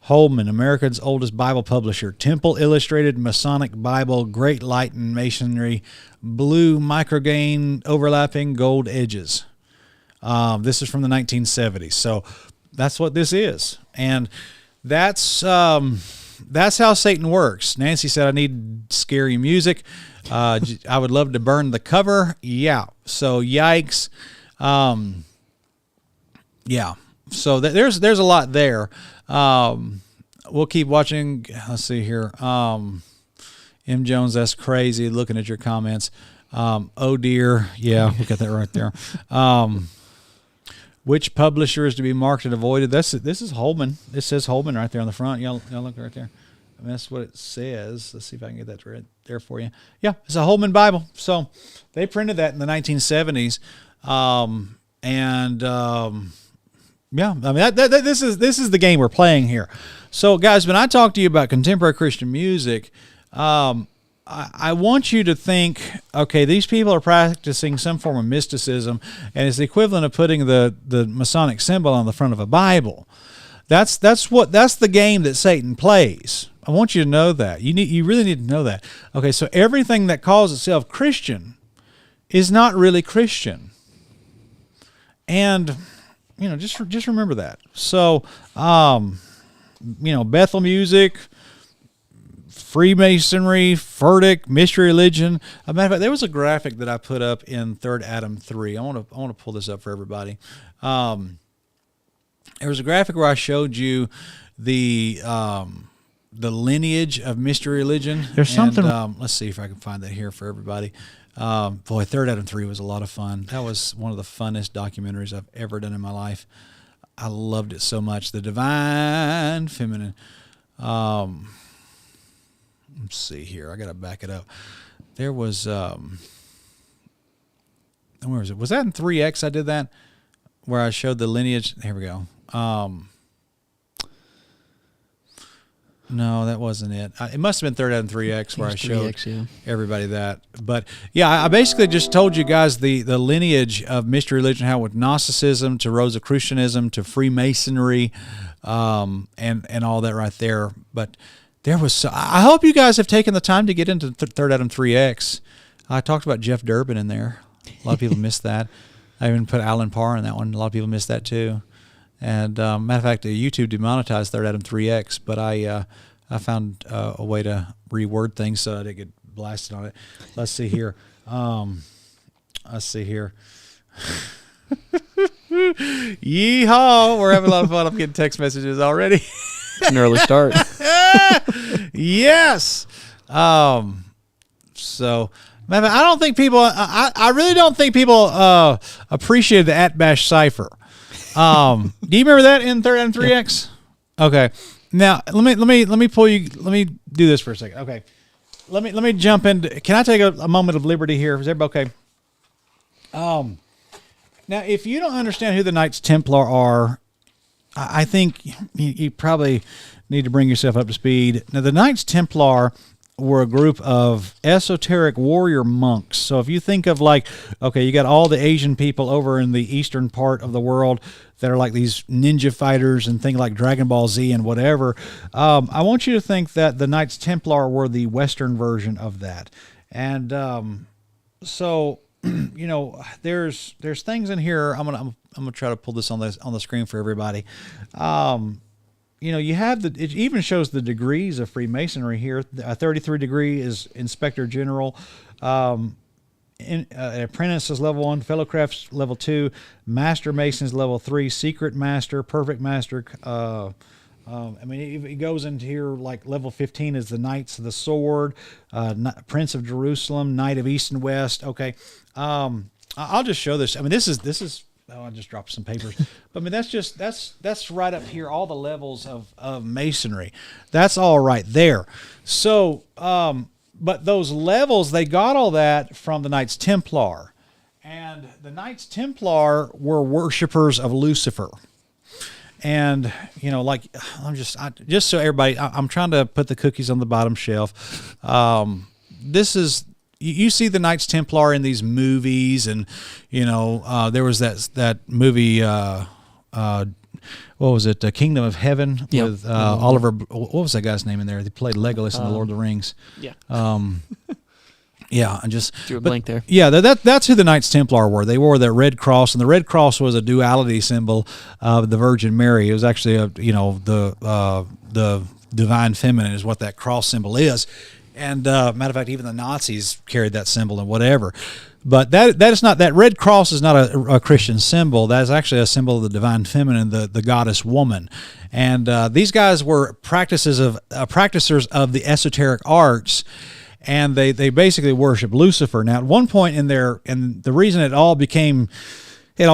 Holman, America's oldest Bible publisher. Temple Illustrated Masonic Bible, Great Light and Masonry, blue micrograin overlapping gold edges. This is from the 1970s. So that's what this is. And that's how Satan works. Nancy said, I need scary music. I would love to burn the cover. Yeah. So yikes. Yeah. So there's a lot there. We'll keep watching. Let's see here. M. Jones, that's crazy. Looking at your comments. Oh dear. Yeah, we got that right there. Which publisher is to be marked and avoided? This is Holman. It says Holman right there on the front. Y'all look right there. I mean, that's what it says. Let's see if I can get that right there for you. Yeah, it's a Holman Bible. So they printed that in the 1970s. Yeah, I mean, this is the game we're playing here. So, guys, when I talk to you about contemporary Christian music, I want you to think, okay, these people are practicing some form of mysticism, and it's the equivalent of putting the Masonic symbol on the front of a Bible. That's the game that Satan plays. I want you to know that. You really need to know that. Okay, so everything that calls itself Christian is not really Christian, and just remember that. So, Bethel music, Freemasonry, Furtick, mystery religion. As a matter of fact, there was a graphic that I put up in Third Adam 3. I want to pull this up for everybody. There was a graphic where I showed you the lineage of mystery religion. There's something. Let's see if I can find that here for everybody. Boy, Third Adam 3 was a lot of fun. That was one of the funnest documentaries I've ever done in my life. I loved it so much. The Divine Feminine. Let's see here. I got to back it up. There was, where was it? Was that in 3X I did that? Where I showed the lineage? Here we go. No, that wasn't it. It must have been Third Adam 3X where I showed everybody that. But yeah, I basically just told you guys the lineage of mystery religion, how with Gnosticism to Rosicrucianism to Freemasonry, and all that right there. But there was I hope you guys have taken the time to get into Third Adam 3X. I talked about Jeff Durbin in there. A lot of people missed that. I even put Alan Parr in that one. A lot of people missed that too. And matter of fact, YouTube demonetized Third Adam 3X, but I found a way to reword things so that it get blasted on it. Let's see here. Yeehaw! We're having a lot of fun. I'm getting text messages already. It's an early start. Yes. So, man, I don't think people. I really don't think people appreciated the Atbash cipher. Do you remember that in Third Adam 3X? Okay. Now let me pull you. Let me do this for a second. Okay. Let me jump into. Can I take a moment of liberty here? Is everybody okay? Now, if you don't understand who the Knights Templar are, I think you probably need to bring yourself up to speed. Now, the Knights Templar were a group of esoteric warrior monks. So if you think of you got all the Asian people over in the eastern part of the world that are like these ninja fighters and things like Dragon Ball Z and whatever. I want you to think that the Knights Templar were the Western version of that. And so, there's things in here. I'm gonna try to pull this on the screen for everybody. you have it even shows the degrees of Freemasonry here. A 33 degree is Inspector General. Apprentice is level 1, Fellow Crafts level 2, Master Masons level 3, Secret Master, Perfect Master. It goes into here like level 15 is the Knights of the Sword, Prince of Jerusalem, Knight of East and West. Okay, I'll just show this. This is. Oh, I just dropped some papers. But that's right up here. All the levels of Masonry. That's all right there. So, but those levels, they got all that from the Knights Templar, and the Knights Templar were worshipers of Lucifer. And just so everybody, I'm trying to put the cookies on the bottom shelf. This is. You see the Knights Templar in these movies, and there was that movie. What was it? Kingdom of Heaven with Oliver. What was that guy's name in there? They played Legolas in the Lord of the Rings. Yeah. Yeah, and just drew a blank there. Yeah, that's who the Knights Templar were. They wore that red cross, and the red cross was a duality symbol of the Virgin Mary. It was actually the divine feminine is what that cross symbol is. And matter of fact, even the Nazis carried that symbol and whatever. But that is not, that red cross is not a Christian symbol. That is actually a symbol of the divine feminine, the goddess woman. And these guys were practicers of the esoteric arts, and they basically worship Lucifer. Now, at one point and the reason it all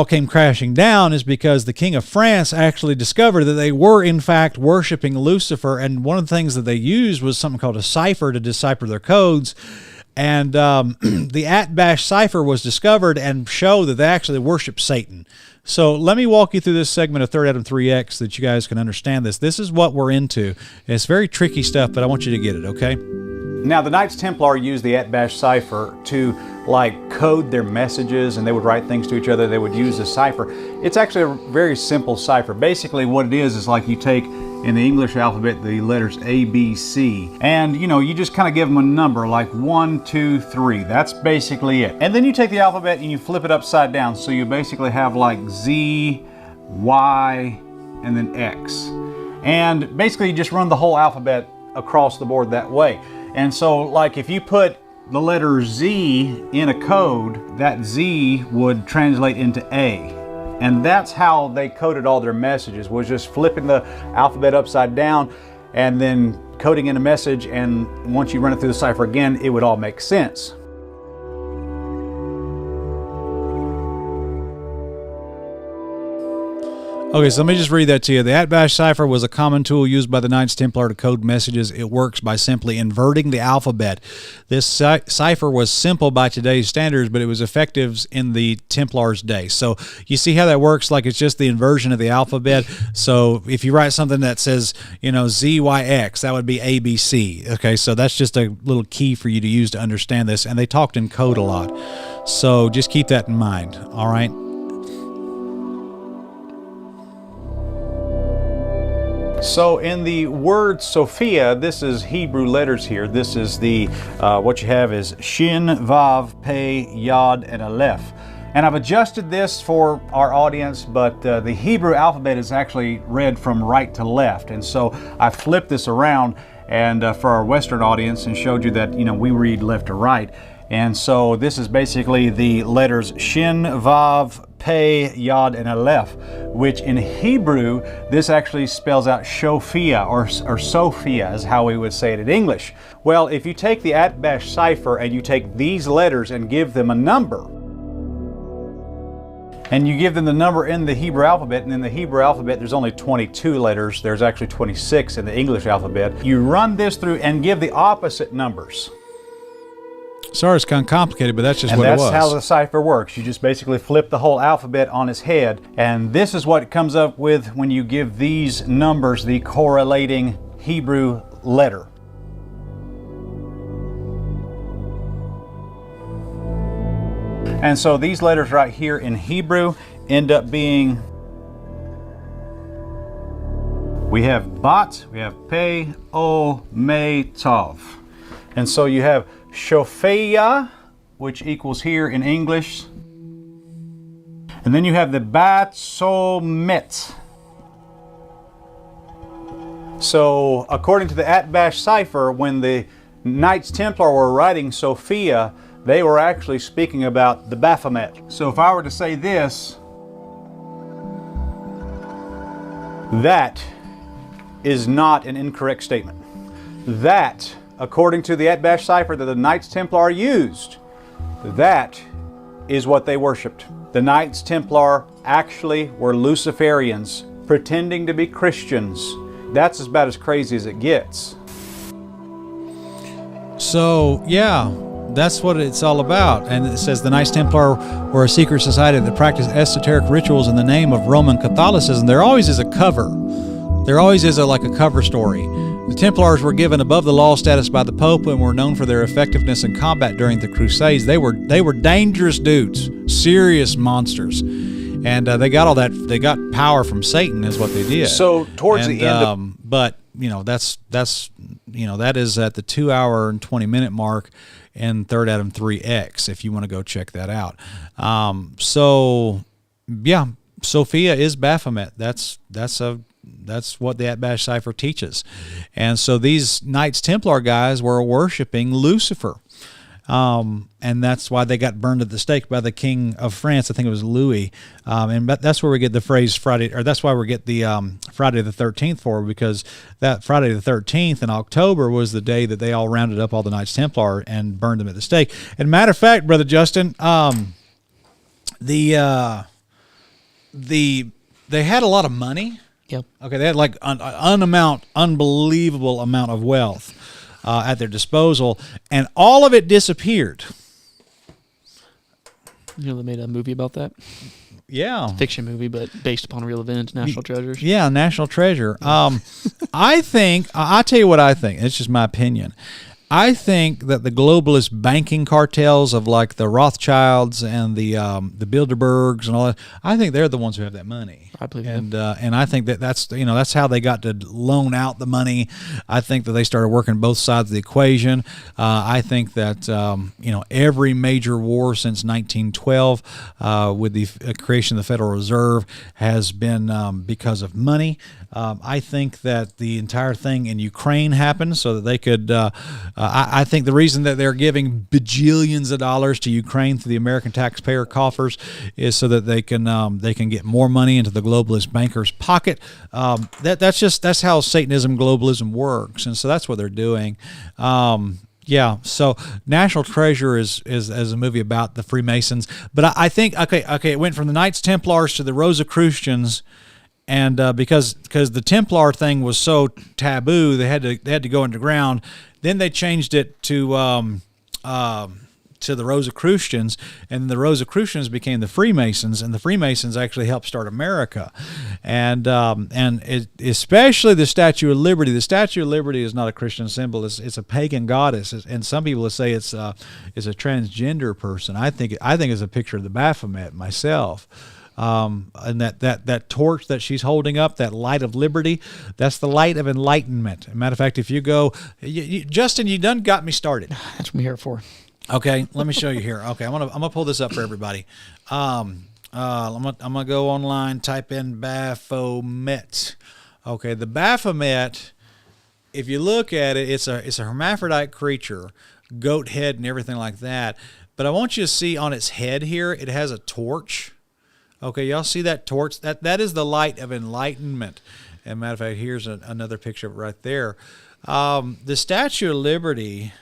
came crashing down is because the King of France actually discovered that they were in fact worshiping Lucifer, and one of the things that they used was something called a cipher to decipher their codes. And the Atbash cipher was discovered and showed that they actually worship Satan. So let me walk you through this segment of Third Adam 3X so that you guys can understand this. This is what we're into. It's very tricky stuff, but I want you to get it, okay? Now, the Knights Templar used the Atbash cipher to code their messages, and they would write things to each other. They would use the cipher. It's actually a very simple cipher. Basically what it is like you take in the English alphabet the letters A, B, C, and you just kind of give them a number like 1, 2, 3. That's basically it. And then you take the alphabet and you flip it upside down, so you basically have Z, Y, and then X. And basically you just run the whole alphabet across the board that way. And so if you put the letter Z in a code, that Z would translate into A. And that's how they coded all their messages, was just flipping the alphabet upside down and then coding in a message, and once you run it through the cipher again, it would all make sense. Okay, so let me just read that to you. The Atbash cipher was a common tool used by the Knights Templar to code messages. It works by simply inverting the alphabet. This cipher was simple by today's standards, but it was effective in the Templars' day. So you see how that works? It's just the inversion of the alphabet. So if you write something that says, ZYX, that would be ABC. Okay, so that's just a little key for you to use to understand this. And they talked in code a lot. So just keep that in mind, all right? So in the word Sophia, this is Hebrew letters here. This is the, what you have is Shin, Vav, Pei, Yod, and Aleph. And I've adjusted this for our audience, but the Hebrew alphabet is actually read from right to left. And so I flipped this around and for our Western audience and showed you that, we read left to right. And so this is basically the letters Shin, Vav, Pei, Yod, and Aleph, which in Hebrew, this actually spells out Sophia, or Sophia is how we would say it in English. Well, if you take the Atbash cipher and you take these letters and give them a number, and you give them the number in the Hebrew alphabet, and in the Hebrew alphabet there's only 22 letters, there's actually 26 in the English alphabet. You run this through and give the opposite numbers. Sorry, it's kind of complicated, but that's just what it was. And that's how the cipher works. You just basically flip the whole alphabet on its head, and this is what it comes up with when you give these numbers the correlating Hebrew letter. And so these letters right here in Hebrew end up being, we have Bat, we have Pei, O, Me, Tav. And so you have Sophia, which equals here in English. And then you have the Bat, So, Met. So, according to the Atbash cipher, when the Knights Templar were writing Sophia, they were actually speaking about the Baphomet. So if I were to say this, that is not an incorrect statement. That, according to the Atbash cipher that the Knights Templar used, that is what they worshipped. The Knights Templar actually were Luciferians, pretending to be Christians. That's about as crazy as it gets. So, yeah, that's what it's all about. And it says the Knights Templar were a secret society that practiced esoteric rituals in the name of Roman Catholicism. There always is a cover. There always is like a cover story. The Templars were given above the law status by the Pope and were known for their effectiveness in combat during the Crusades. They were dangerous dudes, serious monsters. And they got all that. They got power from Satan, is what they did. So towards the end, but that is at the 2 hour and 20-minute mark in Third Adam 3X. If you want to go check that out. So yeah, Sophia is Baphomet. That's what the Atbash cipher teaches. And so these Knights Templar guys were worshiping Lucifer. And that's why they got burned at the stake by the King of France. I think it was Louis. And that's where we get the phrase Friday, or that's why we get the Friday the 13th for, because that Friday the 13th in October was the day that they all rounded up all the Knights Templar and burned them at the stake. And matter of fact, Brother Justin, they had a lot of money. Yep. Okay, they had like an unbelievable amount of wealth at their disposal, and all of it disappeared. You know, they made a movie about that. Yeah, fiction movie, but based upon real events, National Treasures. Yeah, National Treasure. I think I'll tell you what I think. It's just my opinion. I think that the globalist banking cartels of like the Rothschilds and the Bilderbergs and all that, I think they're the ones who have that money. I believe that. And I think that's how they got to loan out the money. I think that they started working both sides of the equation. I think that every major war since 1912 with the creation of the Federal Reserve has been because of money. I think that the entire thing in Ukraine happened so that they could. I think the reason that they're giving bajillions of dollars to Ukraine through the American taxpayer coffers is so that they can get more money into the globalist bankers' pocket. That's how Satanism, globalism works, and so that's what they're doing. Yeah, so National Treasure is a movie about the Freemasons, but I think it went from the Knights Templars to the Rosicrucians. And because the Templar thing was so taboo, they had to go underground. Then they changed it to the Rosicrucians, and the Rosicrucians became the Freemasons, and the Freemasons actually helped start America, and especially the Statue of Liberty. The Statue of Liberty is not a Christian symbol; it's a pagan goddess, and some people will say it's a transgender person. I think it's a picture of the Baphomet myself. And that torch that she's holding up, that light of liberty, that's the light of enlightenment. As a matter of fact, if you go, Justin, you done got me started. That's what I'm here for. Okay, let me show you here. Okay, I'm gonna pull this up for everybody. I'm gonna go online, type in Baphomet. Okay, the Baphomet. If you look at it, it's a hermaphrodite creature, goat head and everything like that. But I want you to see on its head here, it has a torch. Okay, y'all see that torch? That is the light of enlightenment. As a matter of fact, here's another picture of it right there. The Statue of Liberty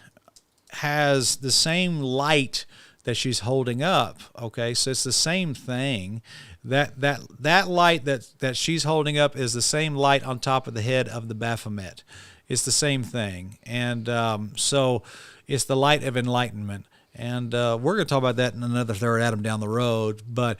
has the same light that she's holding up. Okay, so it's the same thing. That light that she's holding up is the same light on top of the head of the Baphomet. It's the same thing, and so it's the light of enlightenment. And we're going to talk about that in another Third Adam down the road, but.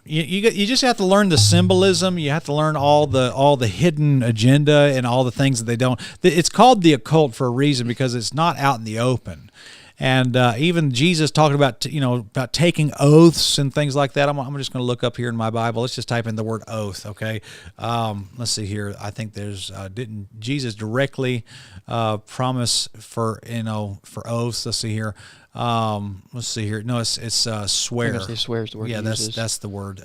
You just have to learn the symbolism. You have to learn all the hidden agenda and all the things that they don't. It's called the occult for a reason, because it's not out in the open. And even Jesus talking about about taking oaths and things like that. I'm just going to look up here in my Bible. Let's just type in the word oath. Okay. Let's see here. I think there's didn't Jesus directly promise for oaths? Let's see here. Let's see here. No, it's swear. I guess they swear is the word. Yeah, that's the word.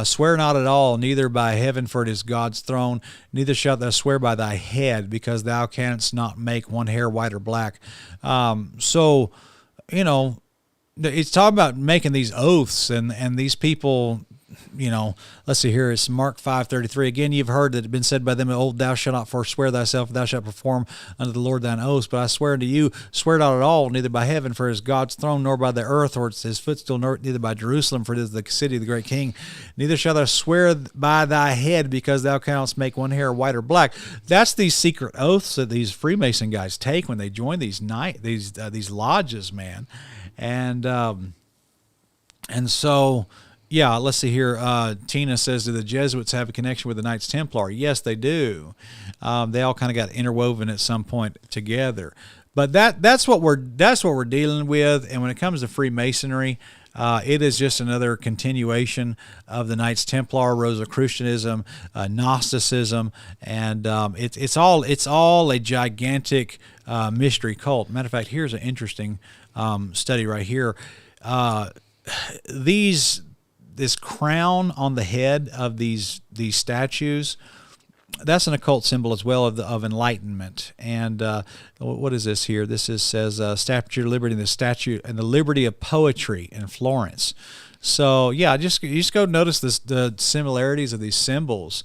Swear not at all, neither by heaven, for it is God's throne, neither shalt thou swear by thy head, because thou canst not make one hair white or black. So, you know, it's talking about making these oaths, and these people, you know, let's see here, it's Mark 5:33. Again, you've heard that it had been said by them of old, thou shalt not forswear thyself, thou shalt perform unto the Lord thine oaths. But I swear unto you, swear not at all, neither by heaven, for it is God's throne, nor by the earth, or his footstool, nor neither by Jerusalem, for it is the city of the great King. Neither shalt thou swear by thy head, because thou canst make one hair white or black. That's these secret oaths that these Freemason guys take when they join these lodges, man. And so, yeah, let's see here. Tina says, do the Jesuits have a connection with the Knights Templar? Yes, they do. They all kind of got interwoven at some point together. But that's what we're dealing with. And when it comes to Freemasonry, it is just another continuation of the Knights Templar, Rosicrucianism, Gnosticism, and it's all a gigantic mystery cult. Matter of fact, here's an interesting study right here. This crown on the head of these statues, that's an occult symbol as well of enlightenment. And what is this here? This says Statue of Liberty, and the statue and the liberty of poetry in Florence. So yeah, you just go notice the similarities of these symbols.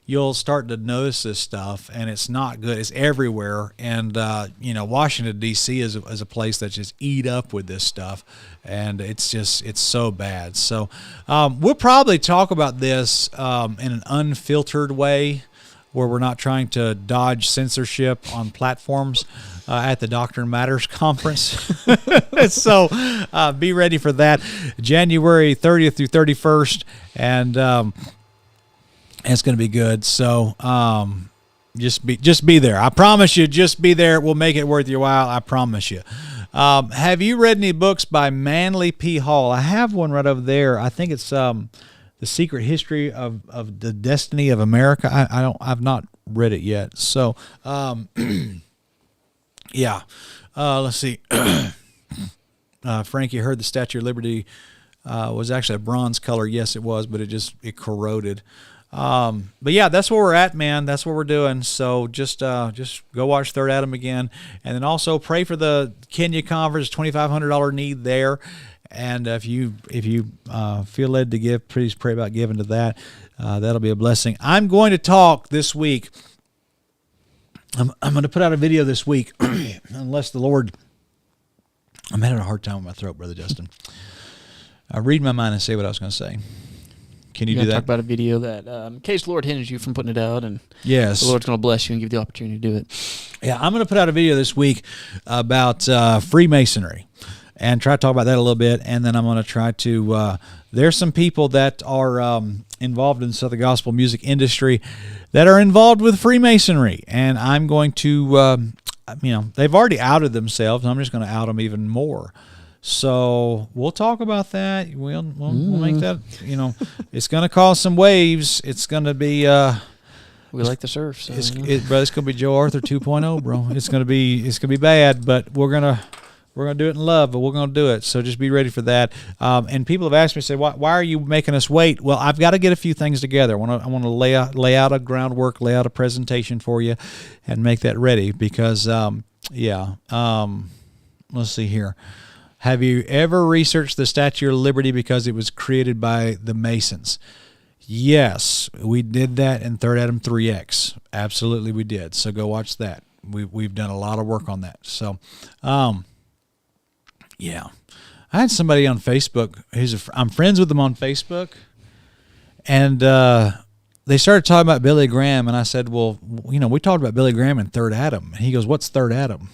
You'll start to notice this stuff, and it's not good. It's everywhere, and you know, Washington D.C. is a place that just eat up with this stuff, and it's so bad. So we'll probably talk about this in an unfiltered way, where we're not trying to dodge censorship on platforms at the Doctrine Matters conference. So be ready for that, January 30th through 31st, and it's going to be good. So just be there. I promise you, just be there. We'll make it worth your while. I promise you. Have you read any books by Manly P. Hall? I have one right over there. I think it's The Secret History of the Destiny of America. I've not read it yet. So yeah. Let's see. Frankie, heard the Statue of Liberty was actually a bronze color. Yes, it was, but it corroded. But yeah, that's where we're at, man. That's what we're doing. So just go watch Third Adam again, and then also pray for the Kenya conference, $2,500 need there. And if you feel led to give, please pray about giving to that. That'll be a blessing. I'm going to talk this week. I'm going to put out a video this week, unless the Lord. I'm having a hard time with my throat, Brother Justin. Read my mind and say what I was going to say. Can you do that? Talk about a video that, in case the Lord hinders you from putting it out, and yes, the Lord's going to bless you and give you the opportunity to do it. Yeah, I'm going to put out a video this week about Freemasonry, and try to talk about that a little bit, and then I'm going to try to. There's some people that are involved in the Southern Gospel music industry that are involved with Freemasonry, and I'm going to, they've already outed themselves, and I'm just going to out them even more. So we'll talk about that. We'll make that. It's going to cause some waves. It's going to be. We like the surf. So, it's going to be Joe Arthur 2.0, bro. It's going to be bad, but we're gonna do it in love. But we're gonna do it. So just be ready for that. And people have asked me, say, why are you making us wait? Well, I've got to get a few things together. I want to lay out a groundwork, lay out a presentation for you, and make that ready because let's see here. Have you ever researched the Statue of Liberty because it was created by the Masons? Yes, we did that in Third Adam 3X. Absolutely, we did. So go watch that. We've done a lot of work on that. So, yeah. I had somebody on Facebook. I'm friends with them on Facebook, and they started talking about Billy Graham, and I said, well, we talked about Billy Graham in Third Adam. And he goes, what's Third Adam?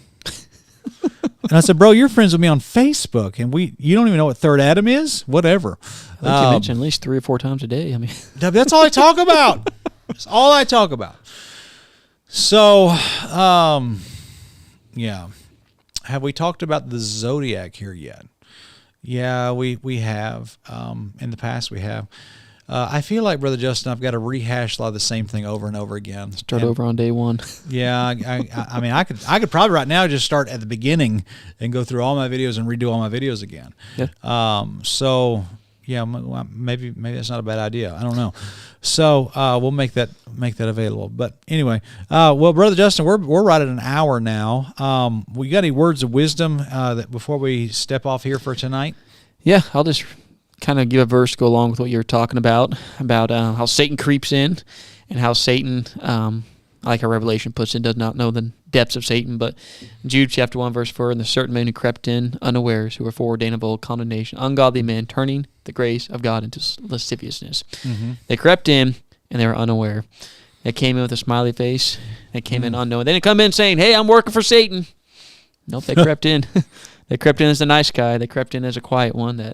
And I said, bro, you're friends with me on Facebook, and you don't even know what Third Adam is? Whatever. I think you mention at least 3 or 4 times a day. I mean, that's all I talk about. That's all I talk about. So, yeah. Have we talked about the Zodiac here yet? Yeah, we have. In the past, we have. I feel like, Brother Justin, I've got to rehash a lot of the same thing over and over again. Start over on day one. Yeah, I mean, I could probably right now just start at the beginning and go through all my videos and redo all my videos again. Yeah. So Yeah, maybe that's not a bad idea. I don't know. So we'll make that available. But anyway, well, Brother Justin, we're right at an hour now. We got any words of wisdom that before we step off here for tonight? Yeah, I'll just kind of give a verse to go along with what you were talking about how Satan creeps in and how Satan, like how Revelation puts it, does not know the depths of Satan. But Jude chapter 1, verse 4, and the certain men who crept in unawares, who were foreordained of old condemnation, ungodly men, turning the grace of God into lasciviousness. Mm-hmm. They crept in, and they were unaware. They came in with a smiley face. They came in unknowing. They didn't come in saying, hey, I'm working for Satan. Nope, they crept in. They crept in as a nice guy. They crept in as a quiet one.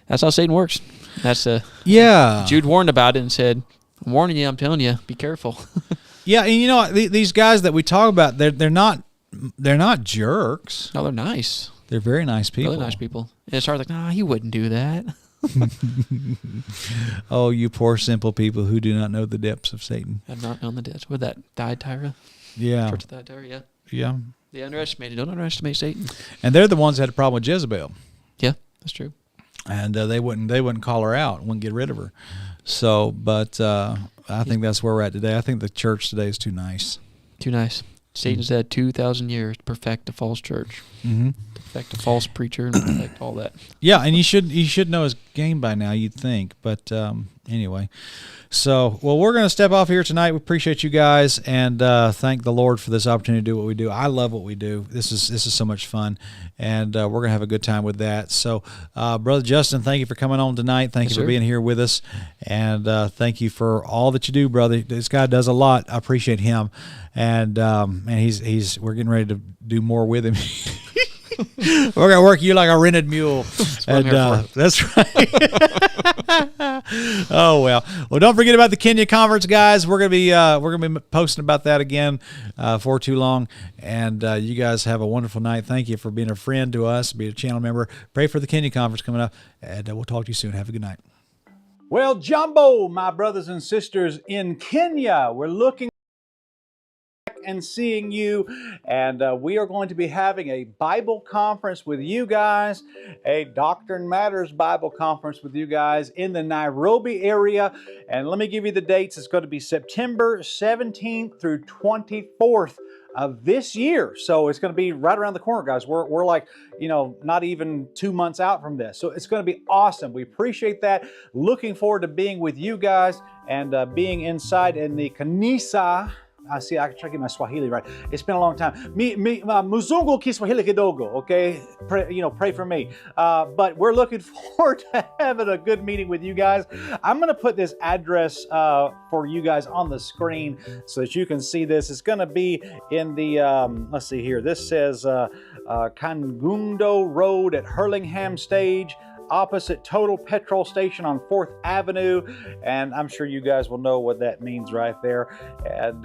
That's how Satan works. That's Jude warned about it and said, I'm warning you, I'm telling you, be careful. Yeah, and you know, these guys that we talk about, they're not jerks. No, they're nice. They're very nice people. Really nice people. And it's hard, like, nah, he wouldn't do that. Oh, you poor simple people who do not know the depths of Satan. Have not known the depths. With that Thyatira? Yeah. Church of Thyatira, yeah. Yeah. They underestimated. Don't underestimate Satan. And they're the ones that had a problem with Jezebel. Yeah, that's true. And they wouldn't call her out, wouldn't get rid of her. So, but I think that's where we're at today. I think the church today is too nice. Too nice. Satan's had 2,000 years to perfect a false church, to perfect a false preacher, and perfect all that. Yeah, and you should know his game by now, you'd think. But anyway, so well, we're going to step off here tonight. We appreciate you guys, and thank the Lord for this opportunity to do what we do. I love what we do. This is so much fun, and we're going to have a good time with that. So, Brother Justin, thank you for coming on tonight. Thank you for being here with us, and thank you for all that you do, brother. This guy does a lot. I appreciate him, and we're getting ready to do more with him. We're gonna work you like a rented mule. That's right. Oh well. Don't forget about the Kenya conference, guys. We're gonna be posting about that again for too long. And you guys have a wonderful night. Thank you for being a friend to us, be a channel member. Pray for the Kenya conference coming up, and we'll talk to you soon. Have a good night. Well, Jumbo, my brothers and sisters in Kenya, we're looking and seeing you, and we are going to be having a Bible conference with you guys, a Doctrine Matters Bible conference with you guys in the Nairobi area. And let me give you the dates. It's going to be September 17th through 24th of this year. So it's going to be right around the corner, guys. We're like, not even 2 months out from this. So it's going to be awesome. We appreciate that. Looking forward to being with you guys and being inside in the kanisa. I can try to get my Swahili right. It's been a long time. Muzungu Kiswahili kidogo, okay? Pray for me. But we're looking forward to having a good meeting with you guys. I'm going to put this address for you guys on the screen so that you can see this. It's going to be in the, let's see here. This says Kangundo Road at Hurlingham Stage, opposite Total Petrol Station on 4th Avenue, and I'm sure you guys will know what that means right there. And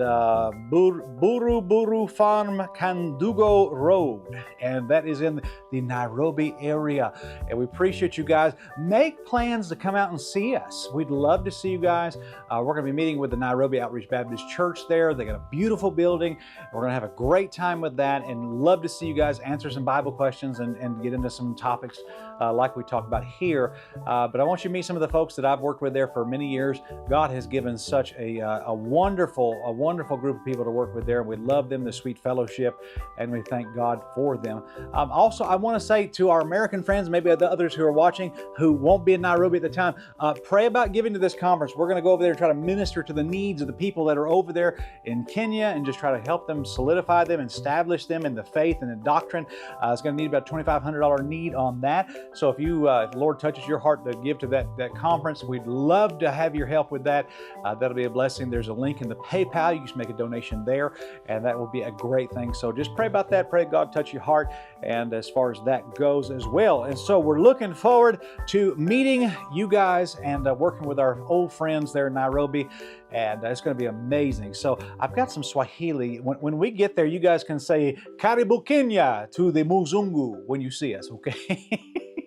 Buru Buru Farm Kandugo Road, and that is in the Nairobi area. And we appreciate you guys. Make plans to come out and see us. We'd love to see you guys. We're going to be meeting with the Nairobi Outreach Baptist Church there. They got a beautiful building. We're going to have a great time with that, and love to see you guys answer some Bible questions and get into some topics like we talked about here. But I want you to meet some of the folks that I've worked with there for many years. God has given such a wonderful group of people to work with there, and we love them, the sweet fellowship, and we thank God for them. Also, I want to say to our American friends, maybe the others who are watching who won't be in Nairobi at the time, pray about giving to this conference. We're going to go over there and try to minister to the needs of the people that are over there in Kenya and just try to help them, solidify them, establish them in the faith and the doctrine. It's going to need about $2,500 need on that. So if the Lord touches your heart to give to that conference, we'd love to have your help with that. That'll be a blessing. There's a link in the PayPal. You can just make a donation there, and that will be a great thing. So just pray about that. Pray God touch your heart, and as far as that goes as well. And so we're looking forward to meeting you guys and working with our old friends there in Nairobi, and it's going to be amazing. So I've got some Swahili. When we get there, you guys can say Karibu Kenya to the Muzungu when you see us, okay?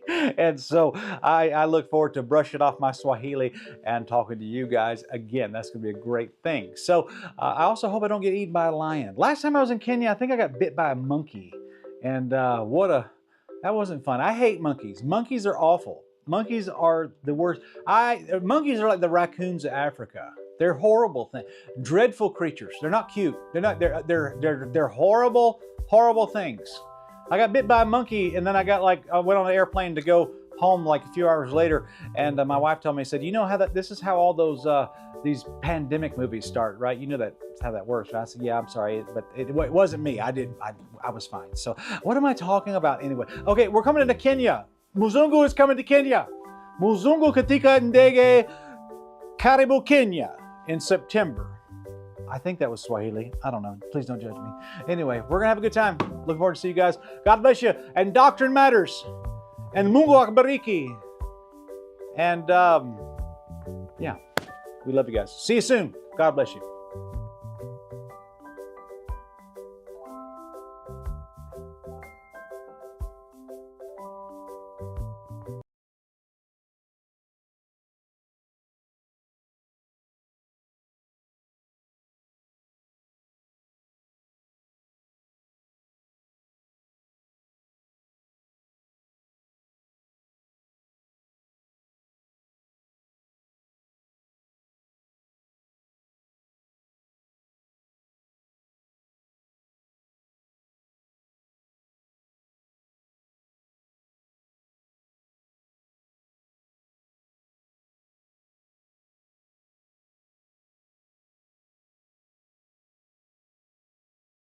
And so I look forward to brushing off my Swahili and talking to you guys again. That's going to be a great thing. So I also hope I don't get eaten by a lion. Last time I was in Kenya, I think I got bit by a monkey. And that wasn't fun. I hate monkeys. Monkeys are awful. Monkeys are the worst. Monkeys are like the raccoons of Africa. They're horrible things, dreadful creatures. They're not cute. They're not. They're horrible, horrible things. I got bit by a monkey, and then I went on an airplane to go home like a few hours later, and my wife told me, said, you know how this is how all those these pandemic movies start, right? You know that's how that works. And I said, yeah, I'm sorry, but it wasn't me. I was fine. So what am I talking about anyway? Okay, we're coming into Kenya. Muzungu is coming to Kenya. Muzungu katika ndege karibu Kenya in September. I think that was Swahili. I don't know. Please don't judge me. Anyway, we're going to have a good time. Looking forward to see you guys. God bless you. And Doctrine matters. And Mungu akubariki. And yeah, we love you guys. See you soon. God bless you.